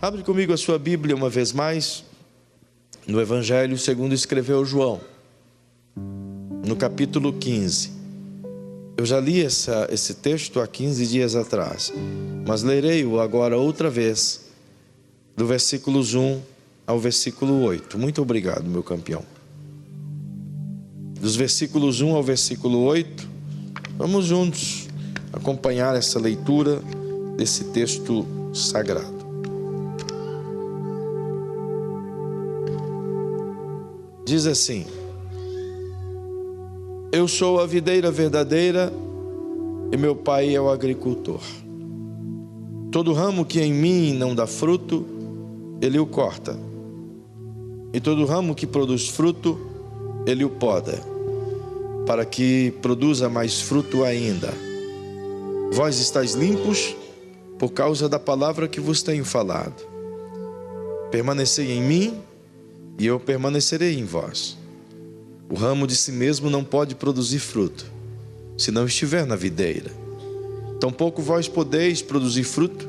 Abre comigo a sua Bíblia uma vez mais, no Evangelho segundo escreveu João, no capítulo 15. Eu já li esse texto há 15 dias atrás, mas lerei-o agora outra vez, do versículos 1 ao versículo 8. Muito obrigado, meu campeão. Dos versículos 1 ao versículo 8, vamos juntos acompanhar essa leitura desse texto sagrado. Diz assim: eu sou a videira verdadeira e meu pai é o agricultor. Todo ramo que em mim não dá fruto, ele o corta. E todo ramo que produz fruto, ele o poda, para que produza mais fruto ainda. Vós estáis limpos por causa da palavra que vos tenho falado. Permanecei em mim e eu permanecerei em vós. O ramo de si mesmo não pode produzir fruto, se não estiver na videira. Tampouco vós podeis produzir fruto,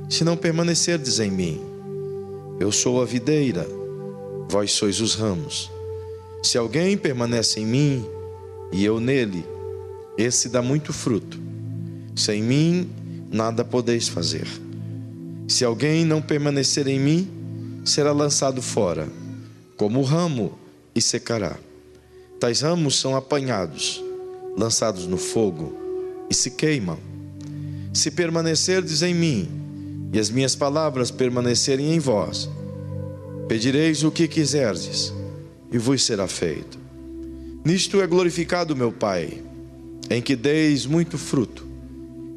se não permanecerdes em mim. Eu sou a videira, vós sois os ramos. Se alguém permanece em mim e eu nele, esse dá muito fruto. Sem mim nada podeis fazer. Se alguém não permanecer em mim, será lançado fora, como o ramo, e secará. Tais ramos são apanhados, lançados no fogo, e se queimam. Se permanecerdes em mim, e as minhas palavras permanecerem em vós, pedireis o que quiserdes, e vos será feito. Nisto é glorificado meu Pai, em que deis muito fruto,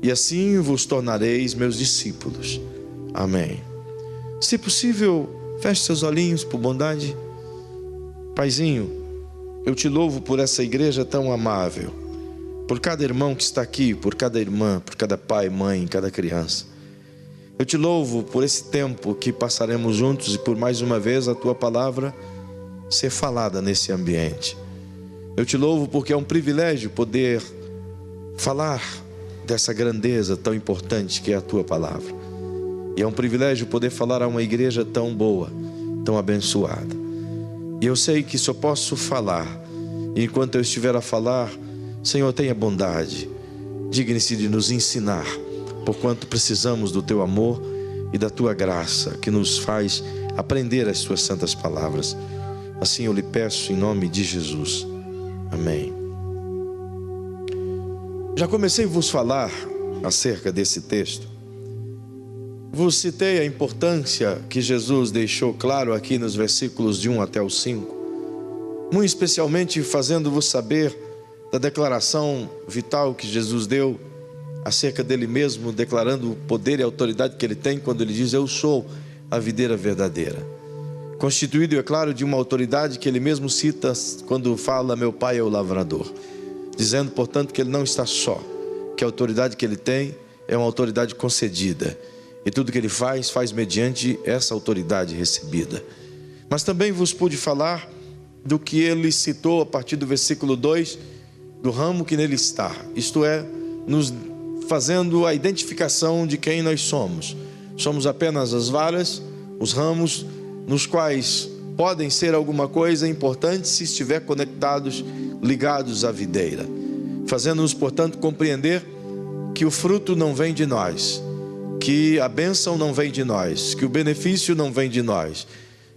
e assim vos tornareis meus discípulos. Amém. Se possível, feche seus olhinhos por bondade. Paizinho, eu te louvo por essa igreja tão amável, por cada irmão que está aqui, por cada irmã, por cada pai, mãe, cada criança. Eu te louvo por esse tempo que passaremos juntos e por mais uma vez a tua palavra ser falada nesse ambiente. Eu te louvo porque é um privilégio poder falar dessa grandeza tão importante que é a tua palavra. E é um privilégio poder falar a uma igreja tão boa, tão abençoada. E eu sei que só posso falar, e enquanto eu estiver a falar, Senhor, tenha bondade, digne-se de nos ensinar, porquanto precisamos do teu amor e da tua graça, que nos faz aprender as tuas santas palavras. Assim eu lhe peço em nome de Jesus. Amém. Já comecei a vos falar acerca desse texto. Vos citei a importância que Jesus deixou claro aqui nos versículos de 1 até o 5, muito especialmente fazendo-vos saber da declaração vital que Jesus deu acerca dele mesmo, declarando o poder e a autoridade que ele tem quando ele diz: eu sou a videira verdadeira, constituído, é claro, de uma autoridade que ele mesmo cita quando fala: meu pai é o lavrador, dizendo, portanto, que ele não está só, que a autoridade que ele tem é uma autoridade concedida, e tudo que ele faz mediante essa autoridade recebida. Mas também vos pude falar do que ele citou a partir do versículo 2, do ramo que nele está, isto é, nos fazendo a identificação de quem nós somos. Somos apenas as varas, os ramos, nos quais podem ser alguma coisa importante se estiver conectados, ligados à videira, fazendo-nos, portanto, compreender que o fruto não vem de nós, que a bênção não vem de nós, que o benefício não vem de nós,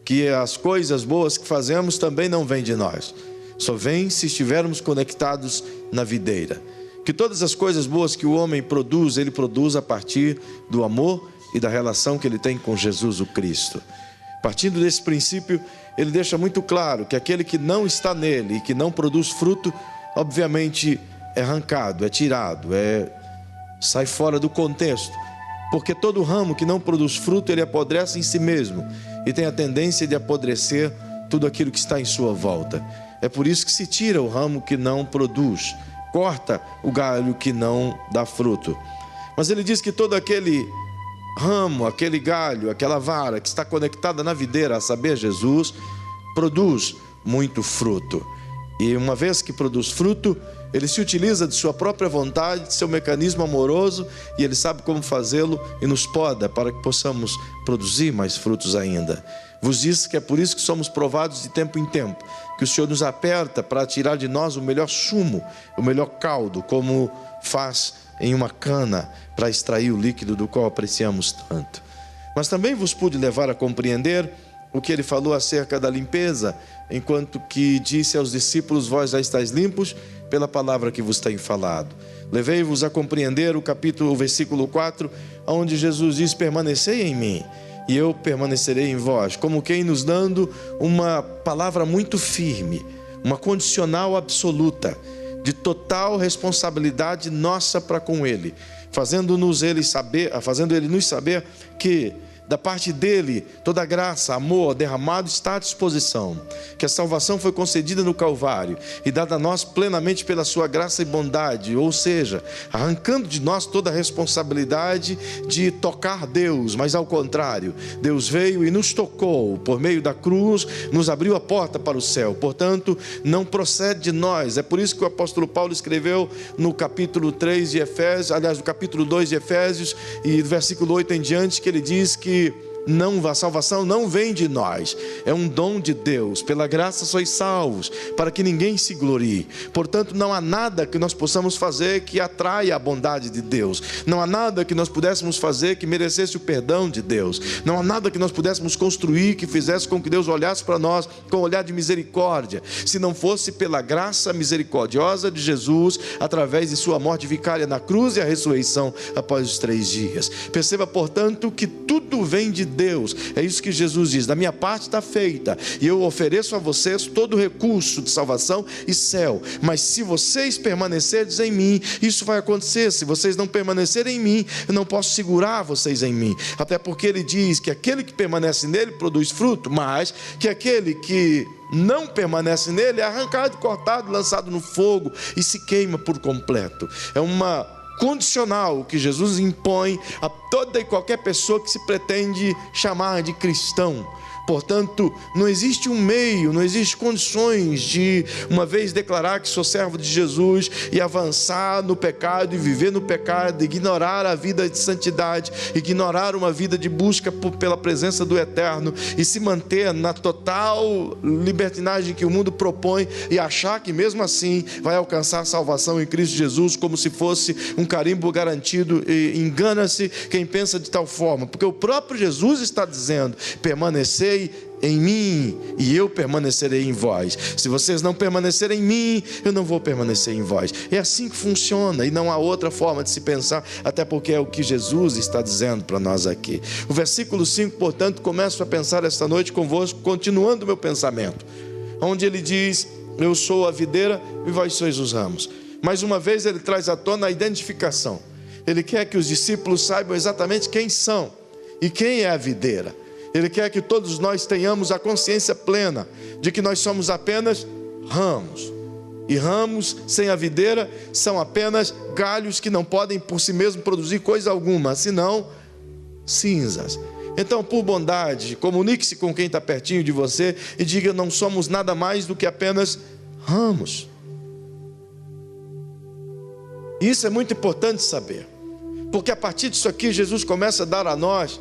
que as coisas boas que fazemos também não vêm de nós, só vem se estivermos conectados na videira. Que todas as coisas boas que o homem produz, ele produz a partir do amor e da relação que ele tem com Jesus o Cristo. Partindo desse princípio, ele deixa muito claro que aquele que não está nele e que não produz fruto, obviamente é arrancado, é tirado, sai fora do contexto. Porque todo ramo que não produz fruto, ele apodrece em si mesmo e tem a tendência de apodrecer tudo aquilo que está em sua volta. É por isso que se tira o ramo que não produz, corta o galho que não dá fruto. Mas ele diz que todo aquele ramo, aquele galho, aquela vara que está conectada na videira, a saber, Jesus, produz muito fruto. E uma vez que produz fruto, ele se utiliza de sua própria vontade, de seu mecanismo amoroso, e ele sabe como fazê-lo e nos poda para que possamos produzir mais frutos ainda. Vos disse que é por isso que somos provados de tempo em tempo, que o Senhor nos aperta para tirar de nós o melhor sumo, o melhor caldo, como faz em uma cana para extrair o líquido do qual apreciamos tanto. Mas também vos pude levar a compreender o que ele falou acerca da limpeza, enquanto que disse aos discípulos: vós já estáis limpos pela palavra que vos tenho falado. Levei-vos a compreender o versículo 4, onde Jesus diz: permanecei em mim, e eu permanecerei em vós, como quem nos dando uma palavra muito firme, uma condicional absoluta, de total responsabilidade nossa para com Ele, fazendo Ele nos saber que da parte dele, toda graça, amor derramado está à disposição, que a salvação foi concedida no Calvário e dada a nós plenamente pela sua graça e bondade, ou seja, arrancando de nós toda a responsabilidade de tocar Deus, mas ao contrário, Deus veio e nos tocou por meio da cruz, nos abriu a porta para o céu. Portanto, não procede de nós. É por isso que o apóstolo Paulo escreveu no capítulo 3 de Efésios, aliás, no capítulo 2 de Efésios, e do versículo 8 em diante, que ele diz que a salvação não vem de nós, é um dom de Deus. Pela graça sois salvos, para que ninguém se glorie. Portanto, não há nada que nós possamos fazer que atraia a bondade de Deus. Não há nada que nós pudéssemos fazer que merecesse o perdão de Deus. Não há nada que nós pudéssemos construir que fizesse com que Deus olhasse para nós com um olhar de misericórdia, se não fosse pela graça misericordiosa de Jesus, através de sua morte vicária na cruz e a ressurreição após os 3 dias. Perceba, portanto, que tudo vem de Deus. É isso que Jesus diz: da minha parte está feita, e eu ofereço a vocês todo o recurso de salvação e céu. Mas se vocês permanecerem em mim, isso vai acontecer. Se vocês não permanecerem em mim, eu não posso segurar vocês em mim. Até porque ele diz que aquele que permanece nele produz fruto, mas que aquele que não permanece nele é arrancado, cortado, lançado no fogo e se queima por completo. É uma condicional que Jesus impõe a toda e qualquer pessoa que se pretende chamar de cristão. Portanto, não existe um meio, não existe condições de, uma vez declarar que sou servo de Jesus, e avançar no pecado e viver no pecado, ignorar a vida de santidade, ignorar uma vida de busca pela presença do Eterno e se manter na total libertinagem que o mundo propõe e achar que mesmo assim vai alcançar a salvação em Cristo Jesus como se fosse um carimbo garantido. E engana-se quem pensa de tal forma, porque o próprio Jesus está dizendo: permanecer em mim e eu permanecerei em vós. Se vocês não permanecerem em mim, eu não vou permanecer em vós. É assim que funciona, e não há outra forma de se pensar, até porque é o que Jesus está dizendo para nós aqui. O versículo 5, portanto, começo a pensar esta noite convosco, continuando o meu pensamento, onde ele diz: eu sou a videira e vós sois os ramos. Mais uma vez ele traz à tona a identificação. Ele quer que os discípulos saibam exatamente quem são e quem é a videira. Ele quer que todos nós tenhamos a consciência plena de que nós somos apenas ramos. E ramos sem a videira são apenas galhos que não podem por si mesmos produzir coisa alguma, senão cinzas. Então, por bondade, comunique-se com quem está pertinho de você e diga: não somos nada mais do que apenas ramos. Isso é muito importante saber, porque a partir disso aqui Jesus começa a dar a nós,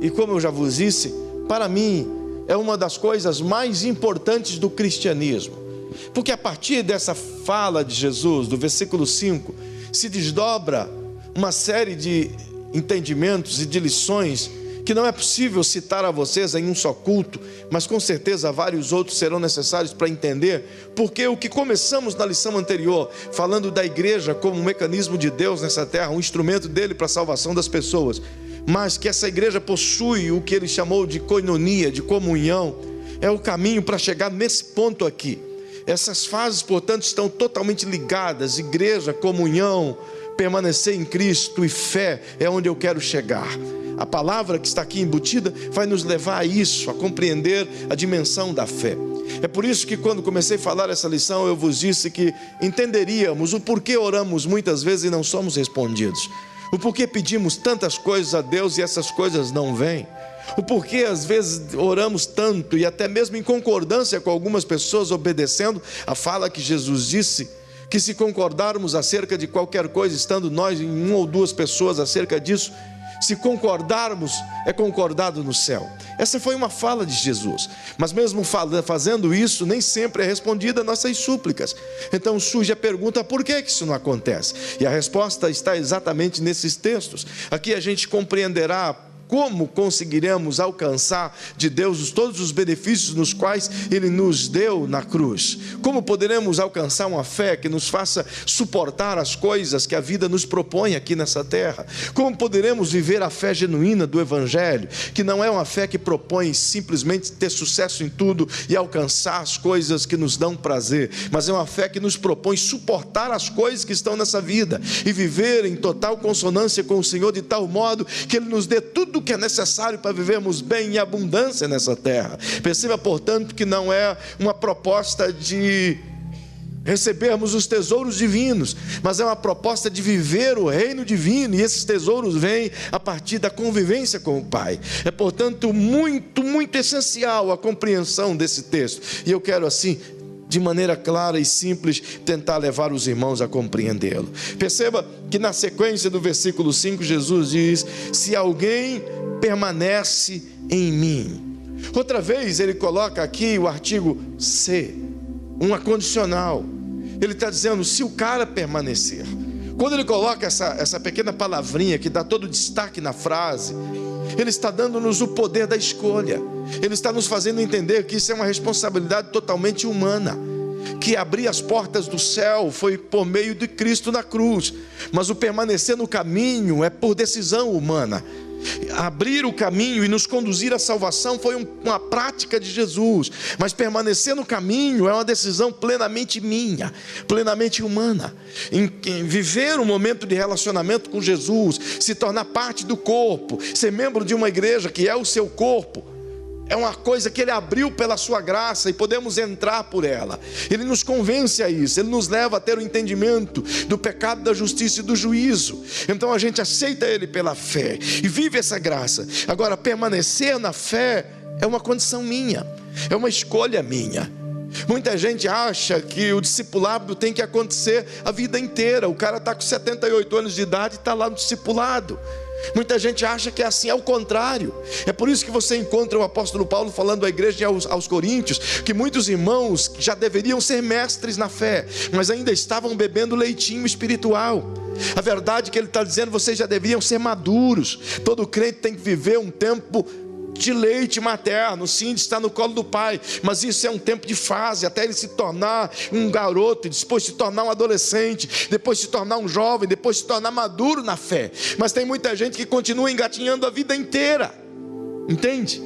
e como eu já vos disse, para mim é uma das coisas mais importantes do cristianismo, porque a partir dessa fala de Jesus, do versículo 5, se desdobra uma série de entendimentos e de lições que não é possível citar a vocês em um só culto, mas com certeza vários outros serão necessários para entender, porque o que começamos na lição anterior, falando da igreja como um mecanismo de Deus nessa terra, um instrumento dele para a salvação das pessoas, mas que essa igreja possui o que ele chamou de koinonia, de comunhão, é o caminho para chegar nesse ponto aqui. Essas fases, portanto, estão totalmente ligadas: igreja, comunhão, permanecer em Cristo e fé, é onde eu quero chegar. A palavra que está aqui embutida vai nos levar a isso, a compreender a dimensão da fé. É por isso que quando comecei a falar essa lição, eu vos disse que entenderíamos o porquê oramos muitas vezes e não somos respondidos, o porquê pedimos tantas coisas a Deus e essas coisas não vêm. O porquê às vezes oramos tanto e até mesmo em concordância com algumas pessoas, obedecendo a fala que Jesus disse, que se concordarmos acerca de qualquer coisa, estando nós em 1 ou 2 pessoas acerca disso, se concordarmos, é concordado no céu. Essa foi uma fala de Jesus, mas mesmo fazendo isso, nem sempre é respondida a nossas súplicas. Então surge a pergunta: por que isso não acontece? E a resposta está exatamente nesses textos. Aqui a gente compreenderá como conseguiremos alcançar de Deus todos os benefícios nos quais Ele nos deu na cruz. Como poderemos alcançar uma fé que nos faça suportar as coisas que a vida nos propõe aqui nessa terra. Como poderemos viver a fé genuína do Evangelho, que não é uma fé que propõe simplesmente ter sucesso em tudo e alcançar as coisas que nos dão prazer, mas é uma fé que nos propõe suportar as coisas que estão nessa vida e viver em total consonância com o Senhor, de tal modo que Ele nos dê tudo que é necessário para vivermos bem em abundância nessa terra. Perceba, portanto, que não é uma proposta de recebermos os tesouros divinos, mas é uma proposta de viver o reino divino, e esses tesouros vêm a partir da convivência com o Pai. É, portanto, muito, muito essencial a compreensão desse texto, e eu quero assim, de maneira clara e simples, tentar levar os irmãos a compreendê-lo. Perceba que na sequência do versículo 5, Jesus diz: se alguém permanece em mim. Outra vez ele coloca aqui o artigo se, uma condicional. Ele está dizendo: se o cara permanecer. Quando ele coloca essa pequena palavrinha que dá todo o destaque na frase, ele está dando-nos o poder da escolha. Ele está nos fazendo entender que isso é uma responsabilidade totalmente humana, que abrir as portas do céu foi por meio de Cristo na cruz, mas o permanecer no caminho é por decisão humana. Abrir o caminho e nos conduzir à salvação foi uma prática de Jesus, mas permanecer no caminho é uma decisão plenamente minha, plenamente humana. Em viver um momento de relacionamento com Jesus, se tornar parte do corpo, ser membro de uma igreja que é o seu corpo, é uma coisa que Ele abriu pela sua graça e podemos entrar por ela. Ele nos convence a isso, Ele nos leva a ter o entendimento do pecado, da justiça e do juízo. Então a gente aceita Ele pela fé e vive essa graça. Agora, permanecer na fé é uma condição minha, é uma escolha minha. Muita gente acha que o discipulado tem que acontecer a vida inteira. O cara está com 78 anos de idade e está lá no discipulado. Muita gente acha que é assim, é o contrário. É por isso que você encontra o apóstolo Paulo falando à igreja aos Coríntios, que muitos irmãos já deveriam ser mestres na fé, mas ainda estavam bebendo leitinho espiritual. A verdade que ele está dizendo: vocês já deveriam ser maduros. Todo crente tem que viver um tempo de leite materno, sim, de estar no colo do pai, mas isso é um tempo de fase, até ele se tornar um garoto, depois se tornar um adolescente, depois se tornar um jovem, depois se tornar maduro na fé. Mas tem muita gente que continua engatinhando a vida inteira, entende?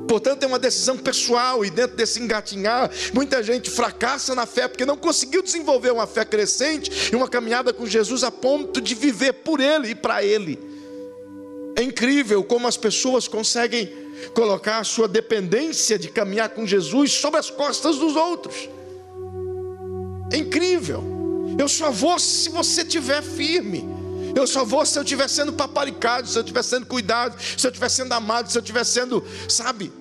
Portanto, é uma decisão pessoal, e dentro desse engatinhar, muita gente fracassa na fé, porque não conseguiu desenvolver uma fé crescente e uma caminhada com Jesus a ponto de viver por Ele e para Ele. É incrível como as pessoas conseguem colocar a sua dependência de caminhar com Jesus sobre as costas dos outros. É incrível. Eu só vou se você estiver firme. Eu só vou se eu estiver sendo paparicado, se eu estiver sendo cuidado, se eu estiver sendo amado, se eu estiver sendo, sabe?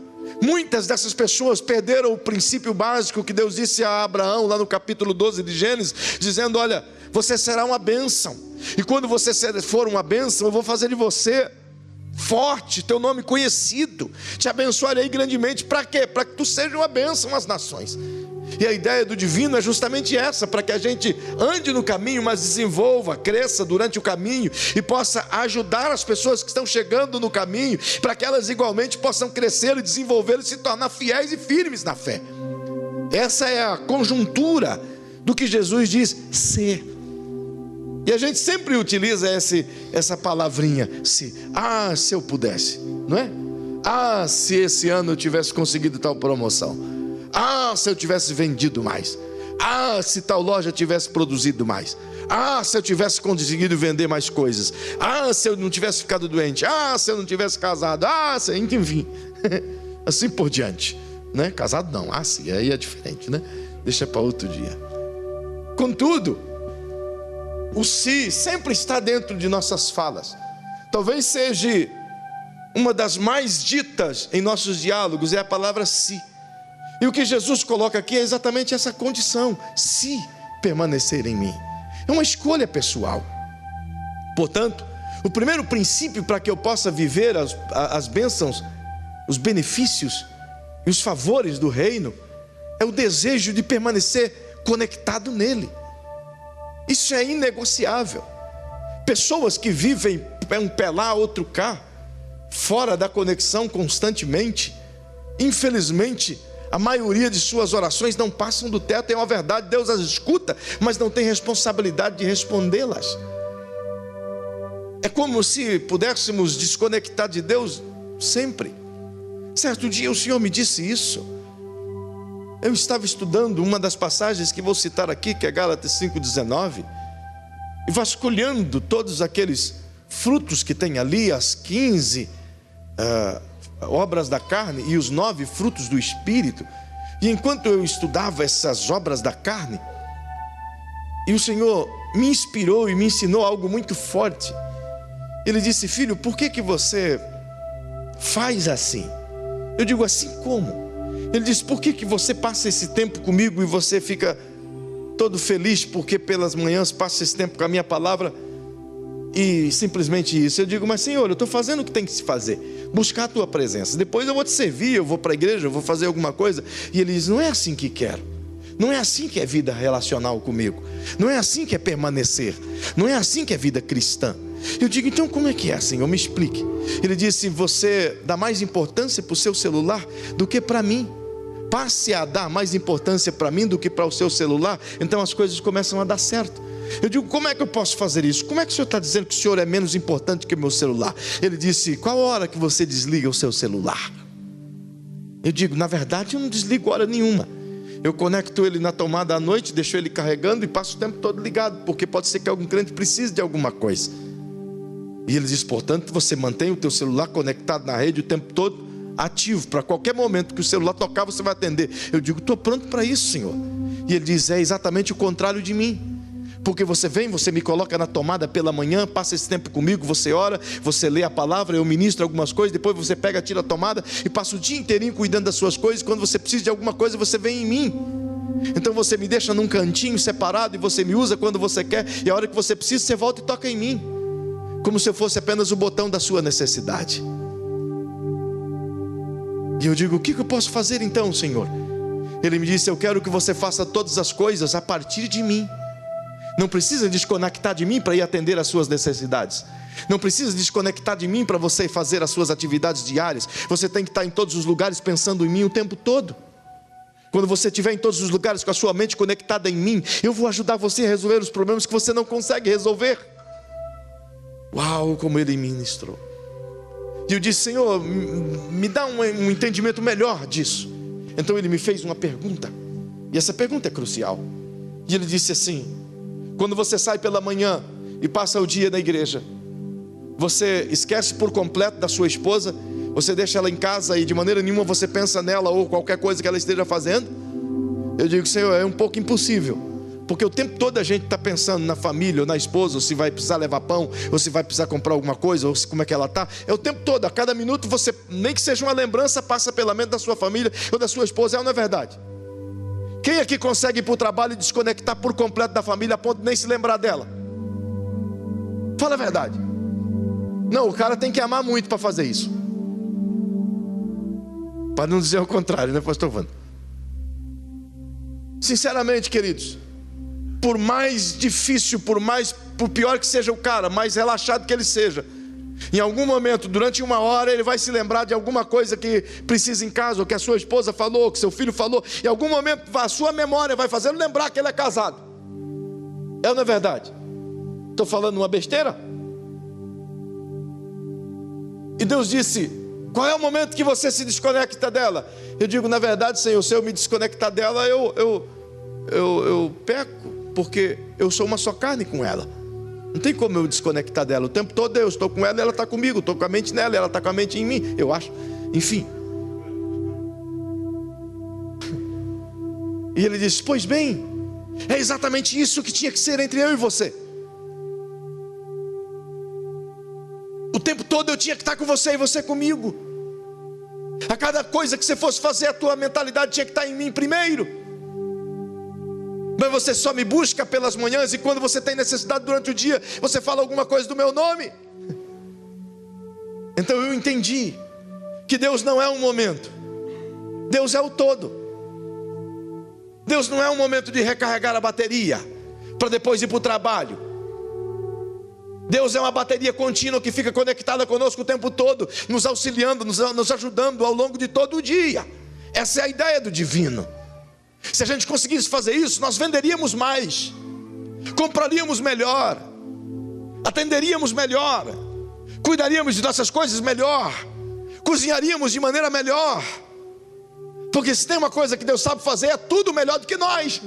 Muitas dessas pessoas perderam o princípio básico que Deus disse a Abraão lá no capítulo 12 de Gênesis, dizendo: olha, você será uma bênção, e quando você for uma bênção, eu vou fazer de você forte, teu nome conhecido, te abençoarei grandemente. Para quê? Para que tu seja uma bênção às nações. E a ideia do divino é justamente essa, para que a gente ande no caminho, mas desenvolva, cresça durante o caminho e possa ajudar as pessoas que estão chegando no caminho, para que elas igualmente possam crescer e desenvolver e se tornar fiéis e firmes na fé. Essa é a conjuntura do que Jesus diz ser. E a gente sempre utiliza essa palavrinha, se. Ah, se eu pudesse, não é? Ah, se esse ano eu tivesse conseguido tal promoção. Ah, se eu tivesse vendido mais. Ah, se tal loja tivesse produzido mais. Ah, se eu tivesse conseguido vender mais coisas. Ah, se eu não tivesse ficado doente. Ah, se eu não tivesse casado. Ah, se... enfim, assim por diante, né? Casado não, ah, sim, aí é diferente, né? Deixa para outro dia. Contudo, o se sempre está dentro de nossas falas. Talvez seja uma das mais ditas ditas em nossos diálogos é a palavra se. E o que Jesus coloca aqui é exatamente essa condição: se permanecer em mim. É uma escolha pessoal. Portanto, o primeiro princípio para que eu possa viver as bênçãos, os benefícios e os favores do reino é o desejo de permanecer conectado nele. Isso é inegociável. Pessoas que vivem um pé lá, outro cá, fora da conexão constantemente, infelizmente, a maioria de suas orações não passam do teto. É uma verdade, Deus as escuta, mas não tem responsabilidade de respondê-las. É como se pudéssemos desconectar de Deus sempre. Certo dia o Senhor me disse isso. Eu estava estudando uma das passagens que vou citar aqui, que é Gálatas 5,19, e vasculhando todos aqueles frutos que tem ali, as 15 obras da carne e os 9 frutos do Espírito. E enquanto eu estudava essas obras da carne, e o Senhor me inspirou e me ensinou algo muito forte. Ele disse: filho, por que você faz assim? Eu digo: assim como? Ele disse: por que você passa esse tempo comigo e você fica todo feliz porque pelas manhãs passa esse tempo com a minha palavra e simplesmente isso? Eu digo: mas Senhor, eu estou fazendo o que tem que se fazer, buscar a tua presença. Depois eu vou te servir, eu vou para a igreja, eu vou fazer alguma coisa. E ele diz: não é assim que quero. Não é assim que é vida relacional comigo. Não é assim que é permanecer. Não é assim que é vida cristã. Eu digo: então como é que é, Senhor? Me explique. Ele disse: você dá mais importância para o seu celular do que para mim. Passe a dar mais importância para mim do que para o seu celular, então as coisas começam a dar certo. Eu digo: como é que eu posso fazer isso? Como é que o Senhor está dizendo que o Senhor é menos importante que o meu celular? Ele disse: qual hora que você desliga o seu celular? Eu digo: na verdade eu não desligo hora nenhuma. Eu conecto ele na tomada à noite, deixo ele carregando e passo o tempo todo ligado, porque pode ser que algum crente precise de alguma coisa. E ele diz: portanto, você mantém o teu celular conectado na rede o tempo todo, ativo, para qualquer momento que o celular tocar você vai atender. Eu digo: estou pronto para isso, Senhor. E ele diz: é exatamente o contrário de mim. Porque você vem, você me coloca na tomada pela manhã, passa esse tempo comigo, você ora, você lê a palavra, eu ministro algumas coisas, depois você pega, tira a tomada e passa o dia inteirinho cuidando das suas coisas. Quando você precisa de alguma coisa, você vem em mim. Então você me deixa num cantinho separado e você me usa quando você quer, e a hora que você precisa, você volta e toca em mim, como se eu fosse apenas o botão da sua necessidade. E eu digo: o que eu posso fazer então, Senhor? Ele me disse: eu quero que você faça todas as coisas a partir de mim. Não precisa desconectar de mim para ir atender às suas necessidades. Não precisa desconectar de mim para você fazer as suas atividades diárias. Você tem que estar em todos os lugares pensando em mim o tempo todo. Quando você estiver em todos os lugares com a sua mente conectada em mim, eu vou ajudar você a resolver os problemas que você não consegue resolver. Uau, como ele ministrou. E eu disse: Senhor, me dá um entendimento melhor disso. Então ele me fez uma pergunta, e essa pergunta é crucial. E ele disse assim: quando você sai pela manhã e passa o dia na igreja, você esquece por completo da sua esposa? Você deixa ela em casa e de maneira nenhuma você pensa nela ou qualquer coisa que ela esteja fazendo? Eu digo: Senhor, é um pouco impossível, porque o tempo todo a gente está pensando na família, ou na esposa, ou se vai precisar levar pão, ou se vai precisar comprar alguma coisa, ou como é que ela está. É o tempo todo, a cada minuto você, nem que seja uma lembrança, passa pela mente da sua família ou da sua esposa. É ou não é verdade? Quem aqui consegue ir para o trabalho e desconectar por completo da família a ponto de nem se lembrar dela? Fala a verdade. Não, o cara tem que amar muito para fazer isso. Para não dizer o contrário, né, pastor Wanda? Sinceramente, queridos, por mais difícil, por pior que seja o cara, mais relaxado que ele seja, em algum momento, durante uma hora, ele vai se lembrar de alguma coisa que precisa em casa, ou que a sua esposa falou, ou que seu filho falou. Em algum momento, a sua memória vai fazer ele lembrar que ele é casado. É ou não é verdade? Estou falando uma besteira? E Deus disse: qual é o momento que você se desconecta dela? Eu digo: na verdade, Senhor, se eu me desconectar dela, eu peco, porque eu sou uma só carne com ela. Não tem como eu desconectar dela. O tempo todo eu estou com ela e ela está comigo. Estou com a mente nela e ela está com a mente em mim, eu acho. Enfim. E ele disse: pois bem, é exatamente isso que tinha que ser entre eu e você. O tempo todo eu tinha que estar com você e você comigo. A cada coisa que você fosse fazer, a tua mentalidade tinha que estar em mim primeiro. Mas você só me busca pelas manhãs, e quando você tem necessidade durante o dia, você fala alguma coisa do meu nome. Então eu entendi que Deus não é um momento, Deus é o todo. Deus não é um momento de recarregar a bateria para depois ir para o trabalho. Deus é uma bateria contínua que fica conectada conosco o tempo todo, nos auxiliando, nos ajudando ao longo de todo o dia. Essa é a ideia do divino. Se a gente conseguisse fazer isso, nós venderíamos mais, compraríamos melhor, atenderíamos melhor, cuidaríamos de nossas coisas melhor, cozinharíamos de maneira melhor. Porque se tem uma coisa que Deus sabe fazer, é tudo melhor do que nós.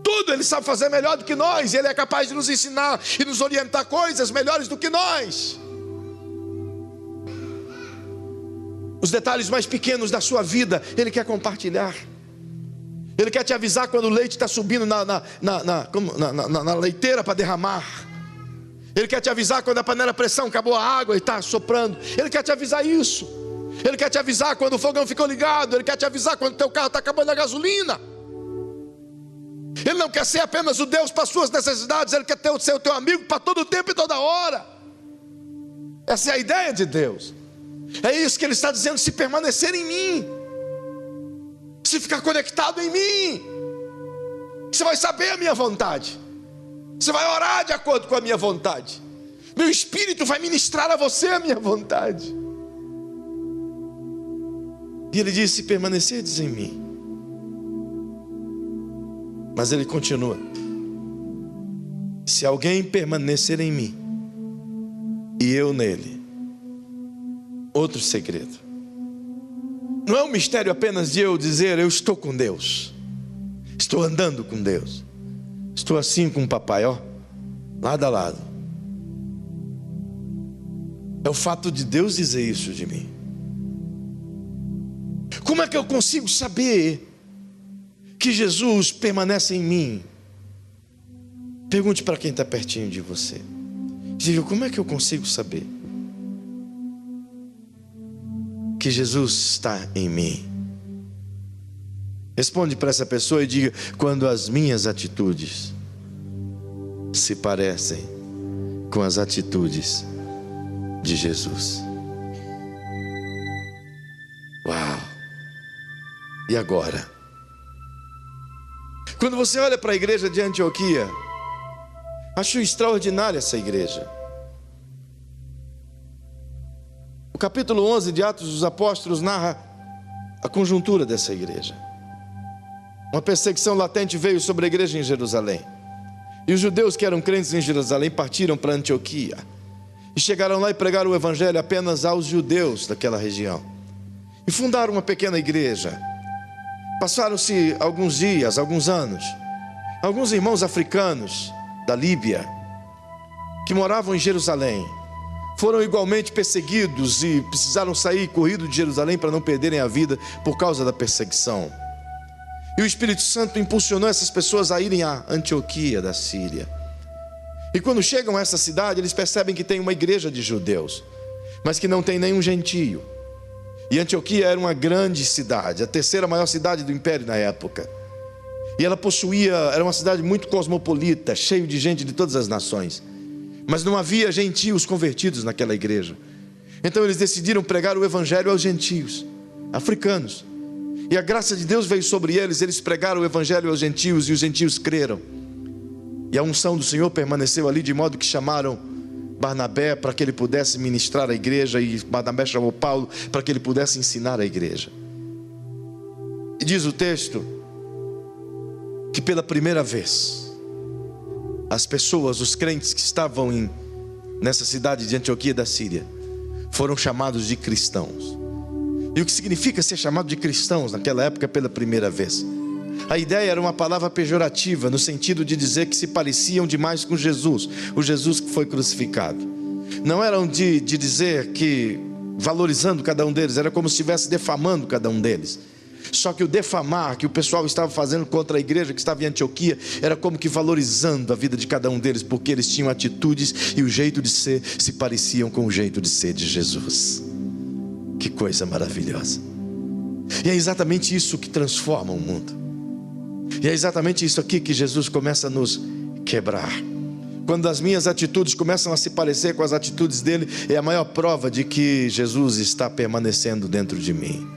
Tudo Ele sabe fazer melhor do que nós. Ele é capaz de nos ensinar e nos orientar coisas melhores do que nós. Os detalhes mais pequenos da sua vida, Ele quer compartilhar. Ele quer te avisar quando o leite está subindo na leiteira para derramar. Ele quer te avisar quando a panela de pressão acabou a água e está soprando. Ele quer te avisar isso. Ele quer te avisar quando o fogão ficou ligado. Ele quer te avisar quando o teu carro está acabando a gasolina. Ele não quer ser apenas o Deus para as suas necessidades. Ele quer ser o teu amigo para todo tempo e toda hora. Essa é a ideia de Deus. É isso que Ele está dizendo: se permanecer em mim, se ficar conectado em mim, você vai saber a minha vontade, você vai orar de acordo com a minha vontade, meu Espírito vai ministrar a você a minha vontade. E Ele diz: se permanecerdes em mim. Mas Ele continua: se alguém permanecer em mim e eu nele. Outro segredo. Não é um mistério apenas de eu dizer: eu estou com Deus, estou andando com Deus, estou assim com o papai, ó, lado a lado. É o fato de Deus dizer isso de mim. Como é que eu consigo saber que Jesus permanece em mim? Pergunte para quem está pertinho de você. Diga: como é que eu consigo saber que Jesus está em mim? Responde para essa pessoa e diga: quando as minhas atitudes se parecem com as atitudes de Jesus. Uau! E agora? Quando você olha para a igreja de Antioquia, acho extraordinária essa igreja. O capítulo 11 de Atos dos Apóstolos narra a conjuntura dessa igreja. Uma perseguição latente veio sobre a igreja em Jerusalém. E os judeus que eram crentes em Jerusalém partiram para Antioquia. E chegaram lá e pregaram o evangelho apenas aos judeus daquela região. E fundaram uma pequena igreja. Passaram-se alguns dias, alguns anos. Alguns irmãos africanos da Líbia, que moravam em Jerusalém, foram igualmente perseguidos e precisaram sair corrido de Jerusalém para não perderem a vida por causa da perseguição. E o Espírito Santo impulsionou essas pessoas a irem a Antioquia da Síria. E quando chegam a essa cidade, eles percebem que tem uma igreja de judeus, mas que não tem nenhum gentio. E Antioquia era uma grande cidade, a terceira maior cidade do império na época. E ela era uma cidade muito cosmopolita, cheio de gente de todas as nações. Mas não havia gentios convertidos naquela igreja. Então eles decidiram pregar o evangelho aos gentios, africanos. E a graça de Deus veio sobre eles. Eles pregaram o evangelho aos gentios e os gentios creram. E a unção do Senhor permaneceu ali, de modo que chamaram Barnabé para que ele pudesse ministrar a igreja, e Barnabé chamou Paulo para que ele pudesse ensinar a igreja. E diz o texto que pela primeira vez as pessoas, os crentes que estavam nessa cidade de Antioquia da Síria, foram chamados de cristãos. E o que significa ser chamado de cristãos naquela época pela primeira vez? A ideia era uma palavra pejorativa, no sentido de dizer que se pareciam demais com Jesus, o Jesus que foi crucificado. Não eram de dizer que, valorizando cada um deles, era como se estivesse defamando cada um deles. Só que o defamar que o pessoal estava fazendo contra a igreja que estava em Antioquia era como que valorizando a vida de cada um deles, porque eles tinham atitudes e o jeito de ser se pareciam com o jeito de ser de Jesus. Que coisa maravilhosa. E é exatamente isso que transforma o mundo. E é exatamente isso aqui que Jesus começa a nos quebrar. Quando as minhas atitudes começam a se parecer com as atitudes dele, é a maior prova de que Jesus está permanecendo dentro de mim.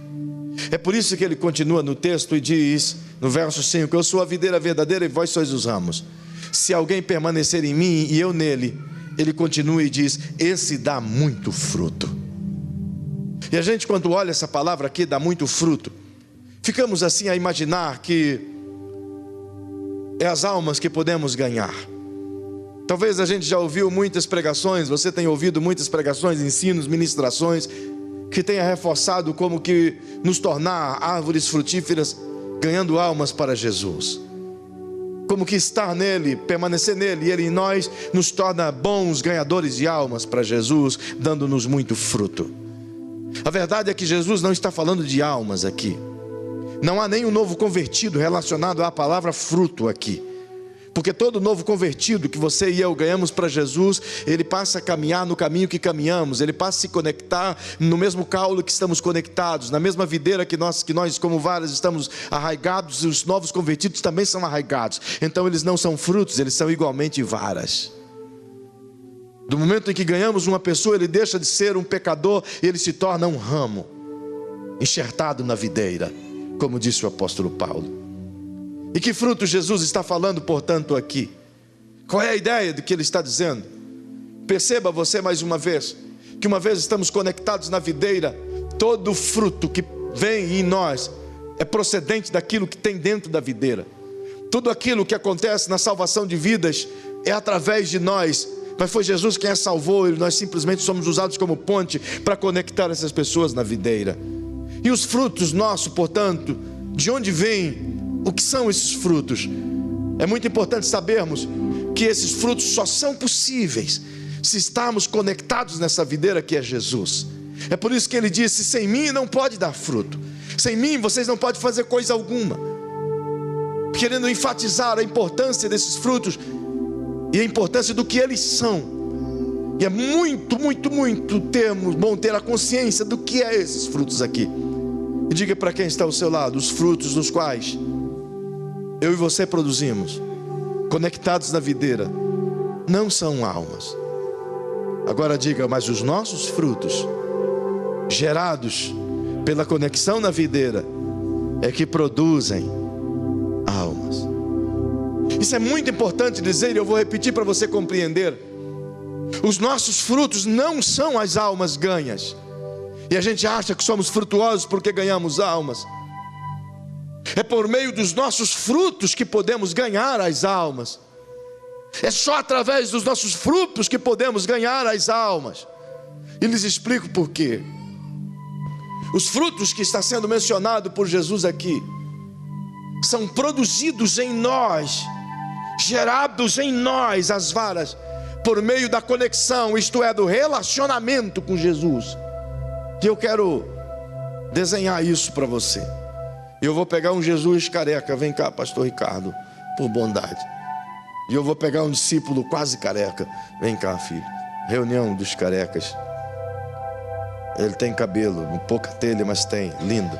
É por isso que ele continua no texto e diz, no verso 5, eu sou a videira verdadeira e vós sois os ramos. Se alguém permanecer em mim e eu nele, ele continua e diz, esse dá muito fruto. E a gente, quando olha essa palavra aqui, dá muito fruto, ficamos assim a imaginar que é as almas que podemos ganhar. Talvez a gente já ouviu muitas pregações, você tem ouvido muitas pregações, ensinos, ministrações, que tenha reforçado como que nos tornar árvores frutíferas, ganhando almas para Jesus. Como que estar nele, permanecer nele e ele em nós, nos torna bons ganhadores de almas para Jesus, dando-nos muito fruto. A verdade é que Jesus não está falando de almas aqui. Não há nenhum novo convertido relacionado à palavra fruto aqui. Porque todo novo convertido que você e eu ganhamos para Jesus, ele passa a caminhar no caminho que caminhamos, ele passa a se conectar no mesmo caule que estamos conectados, na mesma videira que nós como varas estamos arraigados, e os novos convertidos também são arraigados. Então eles não são frutos, eles são igualmente varas. Do momento em que ganhamos uma pessoa, ele deixa de ser um pecador e ele se torna um ramo, enxertado na videira, como disse o apóstolo Paulo. E que fruto Jesus está falando, portanto, aqui? Qual é a ideia do que ele está dizendo? Perceba você mais uma vez, que uma vez estamos conectados na videira, todo fruto que vem em nós é procedente daquilo que tem dentro da videira. Tudo aquilo que acontece na salvação de vidas é através de nós, mas foi Jesus quem a salvou, e nós simplesmente somos usados como ponte para conectar essas pessoas na videira. E os frutos nossos, portanto, de onde vêm? O que são esses frutos? É muito importante sabermos que esses frutos só são possíveis se estarmos conectados nessa videira que é Jesus. É por isso que ele disse, sem mim não pode dar fruto. Sem mim vocês não podem fazer coisa alguma. Querendo enfatizar a importância desses frutos e a importância do que eles são. E é muito bom ter a consciência do que é esses frutos aqui. E diga para quem está ao seu lado, os frutos dos quais eu e você produzimos, conectados na videira, não são almas. Agora diga, mas os nossos frutos, gerados pela conexão na videira, é que produzem almas. Isso é muito importante dizer, e eu vou repetir para você compreender. Os nossos frutos não são as almas ganhas. E a gente acha que somos frutuosos porque ganhamos almas. É por meio dos nossos frutos que podemos ganhar as almas. É só através dos nossos frutos que podemos ganhar as almas. E lhes explico por quê. Os frutos que está sendo mencionado por Jesus aqui são produzidos em nós, gerados em nós, as varas, por meio da conexão, isto é, do relacionamento com Jesus. E eu quero desenhar isso para você. Eu vou pegar um Jesus careca. Vem cá, pastor Ricardo, por bondade. E eu vou pegar um discípulo quase careca. Vem cá, filho. Reunião dos carecas. Ele tem cabelo, um pouca telha, mas tem, lindo.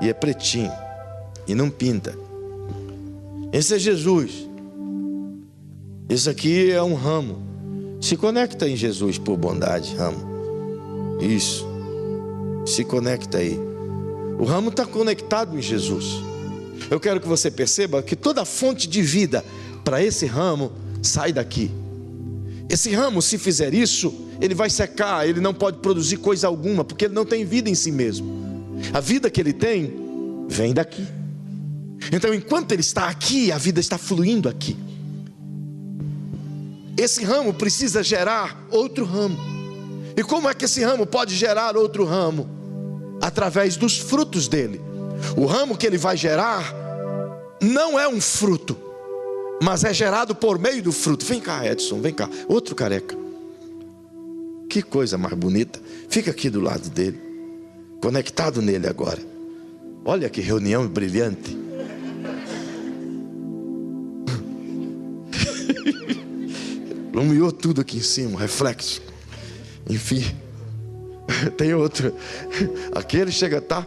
E é pretinho. E não pinta. Esse é Jesus. Esse aqui é um ramo. Se conecta em Jesus por bondade, ramo. Isso. Se conecta aí. O ramo está conectado em Jesus. Eu quero que você perceba que toda fonte de vida para esse ramo sai daqui. Esse ramo, se fizer isso, ele vai secar, ele não pode produzir coisa alguma, porque ele não tem vida em si mesmo. A vida que ele tem, vem daqui. Então, enquanto ele está aqui, a vida está fluindo aqui. Esse ramo precisa gerar outro ramo. E como é que esse ramo pode gerar outro ramo? Através dos frutos dele. O ramo que ele vai gerar não é um fruto, mas é gerado por meio do fruto. Vem cá, Edson, vem cá, outro careca. Que coisa mais bonita. Fica aqui do lado dele, conectado nele agora. Olha que reunião brilhante. Iluminou tudo aqui em cima, reflexo. Enfim, Tem outro. Aquele chega, tá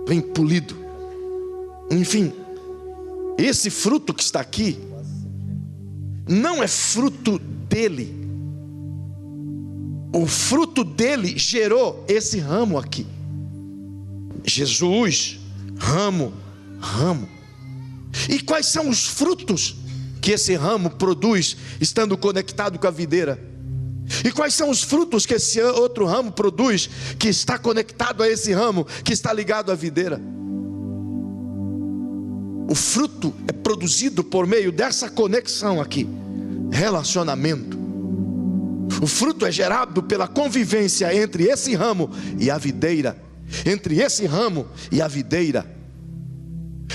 bem polido. Enfim, esse fruto que está aqui não é fruto dele. O fruto dele gerou esse ramo aqui. Jesus, ramo. E quais são os frutos que esse ramo produz estando conectado com a videira? E quais são os frutos que esse outro ramo produz que está conectado a esse ramo que está ligado à videira? O fruto é produzido por meio dessa conexão aqui, relacionamento. O fruto é gerado pela convivência entre esse ramo e a videira. Entre esse ramo e a videira.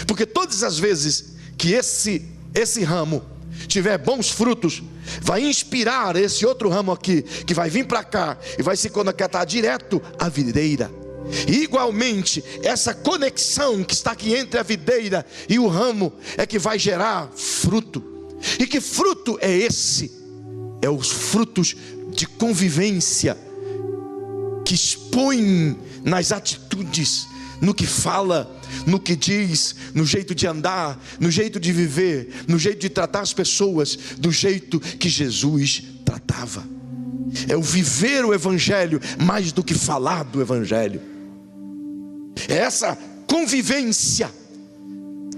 Porque todas as vezes que esse ramo tiver bons frutos, vai inspirar esse outro ramo aqui, que vai vir para cá e vai se conectar direto à videira. E igualmente, essa conexão que está aqui entre a videira e o ramo é que vai gerar fruto. E que fruto é esse? É os frutos de convivência, que expõe nas atitudes, no que fala, no que diz, no jeito de andar, no jeito de viver, no jeito de tratar as pessoas, do jeito que Jesus tratava. É o viver o Evangelho mais do que falar do Evangelho. É essa convivência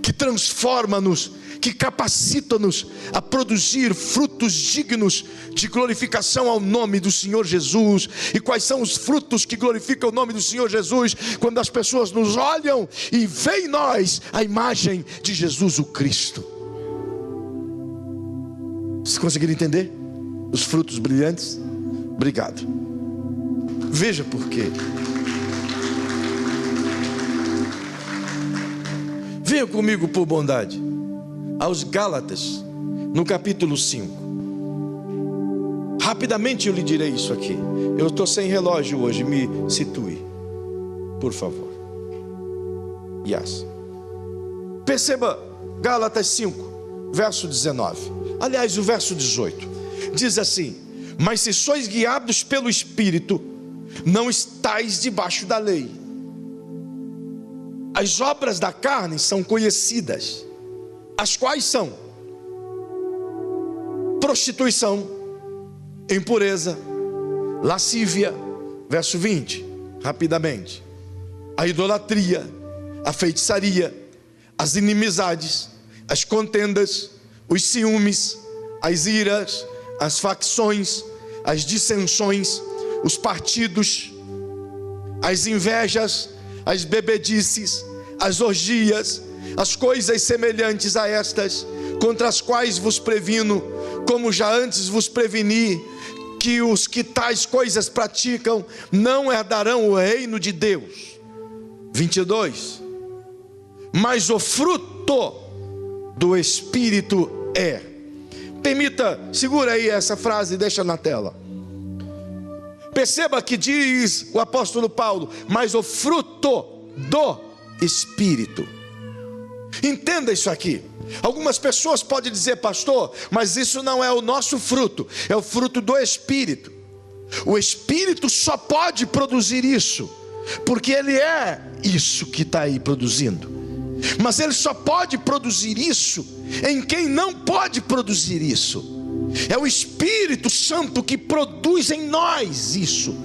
que transforma-nos, que capacita-nos a produzir frutos dignos de glorificação ao nome do Senhor Jesus. E quais são os frutos que glorificam o nome do Senhor Jesus? Quando as pessoas nos olham e veem em nós a imagem de Jesus o Cristo. Vocês conseguiram entender? Os frutos brilhantes? Obrigado. Veja por quê. Venha comigo por bondade aos Gálatas, no capítulo 5. Rapidamente eu lhe direi isso aqui. Eu estou sem relógio hoje, me situe, por favor. Yes. Perceba Gálatas 5, verso 19. Aliás, o verso 18 diz assim: mas se sois guiados pelo Espírito, não estáis debaixo da lei. As obras da carne são conhecidas, as quais são prostituição, impureza, lascívia, verso 20, rapidamente, a idolatria, a feitiçaria, as inimizades, as contendas, os ciúmes, as iras, as facções, as dissensões, os partidos, as invejas, as bebedices, as orgias, as coisas semelhantes a estas, contra as quais vos previno, como já antes vos preveni, que os que tais coisas praticam não herdarão o reino de Deus. 22. Mas o fruto do Espírito é. Permita, segura aí essa frase e deixa na tela. Perceba que diz o apóstolo Paulo, mas o fruto do Espírito. Entenda isso aqui. Algumas pessoas podem dizer, pastor, mas isso não é o nosso fruto, é o fruto do Espírito. O Espírito só pode produzir isso, porque ele é isso que está aí produzindo. Mas ele só pode produzir isso em quem não pode produzir isso. É o Espírito Santo que produz em nós isso.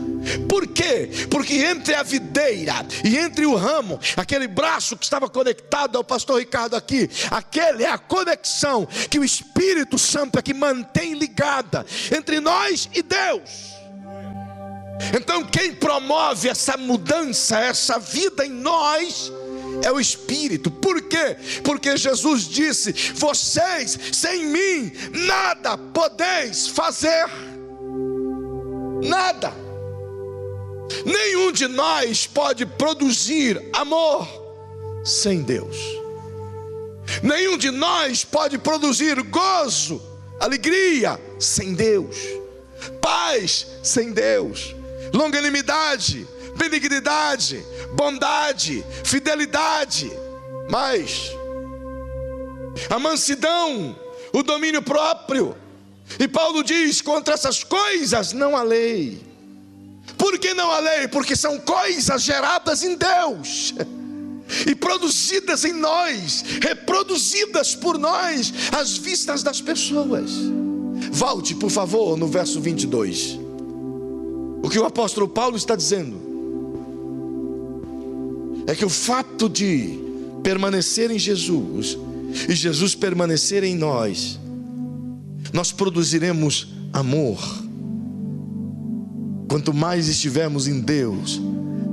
Por quê? Porque entre a videira e entre o ramo, aquele braço que estava conectado ao pastor Ricardo aqui, aquele é a conexão que o Espírito Santo é que mantém ligada entre nós e Deus. Então quem promove essa mudança, essa vida em nós, é o Espírito. Por quê? Porque Jesus disse: vocês sem mim nada podeis fazer. Nada. Nenhum de nós pode produzir amor sem Deus. Nenhum de nós pode produzir gozo, alegria sem Deus. Paz sem Deus. Longanimidade, benignidade, bondade, fidelidade, mas a mansidão, o domínio próprio. E Paulo diz: contra essas coisas não há lei. Por Por que não a lei? Porque são coisas geradas em Deus e produzidas em nós, reproduzidas por nós, às vistas das pessoas. Volte, por favor, no verso 22. O que o apóstolo Paulo está dizendo é que o fato de permanecer em Jesus e Jesus permanecer em nós, nós produziremos amor. Quanto mais estivermos em Deus,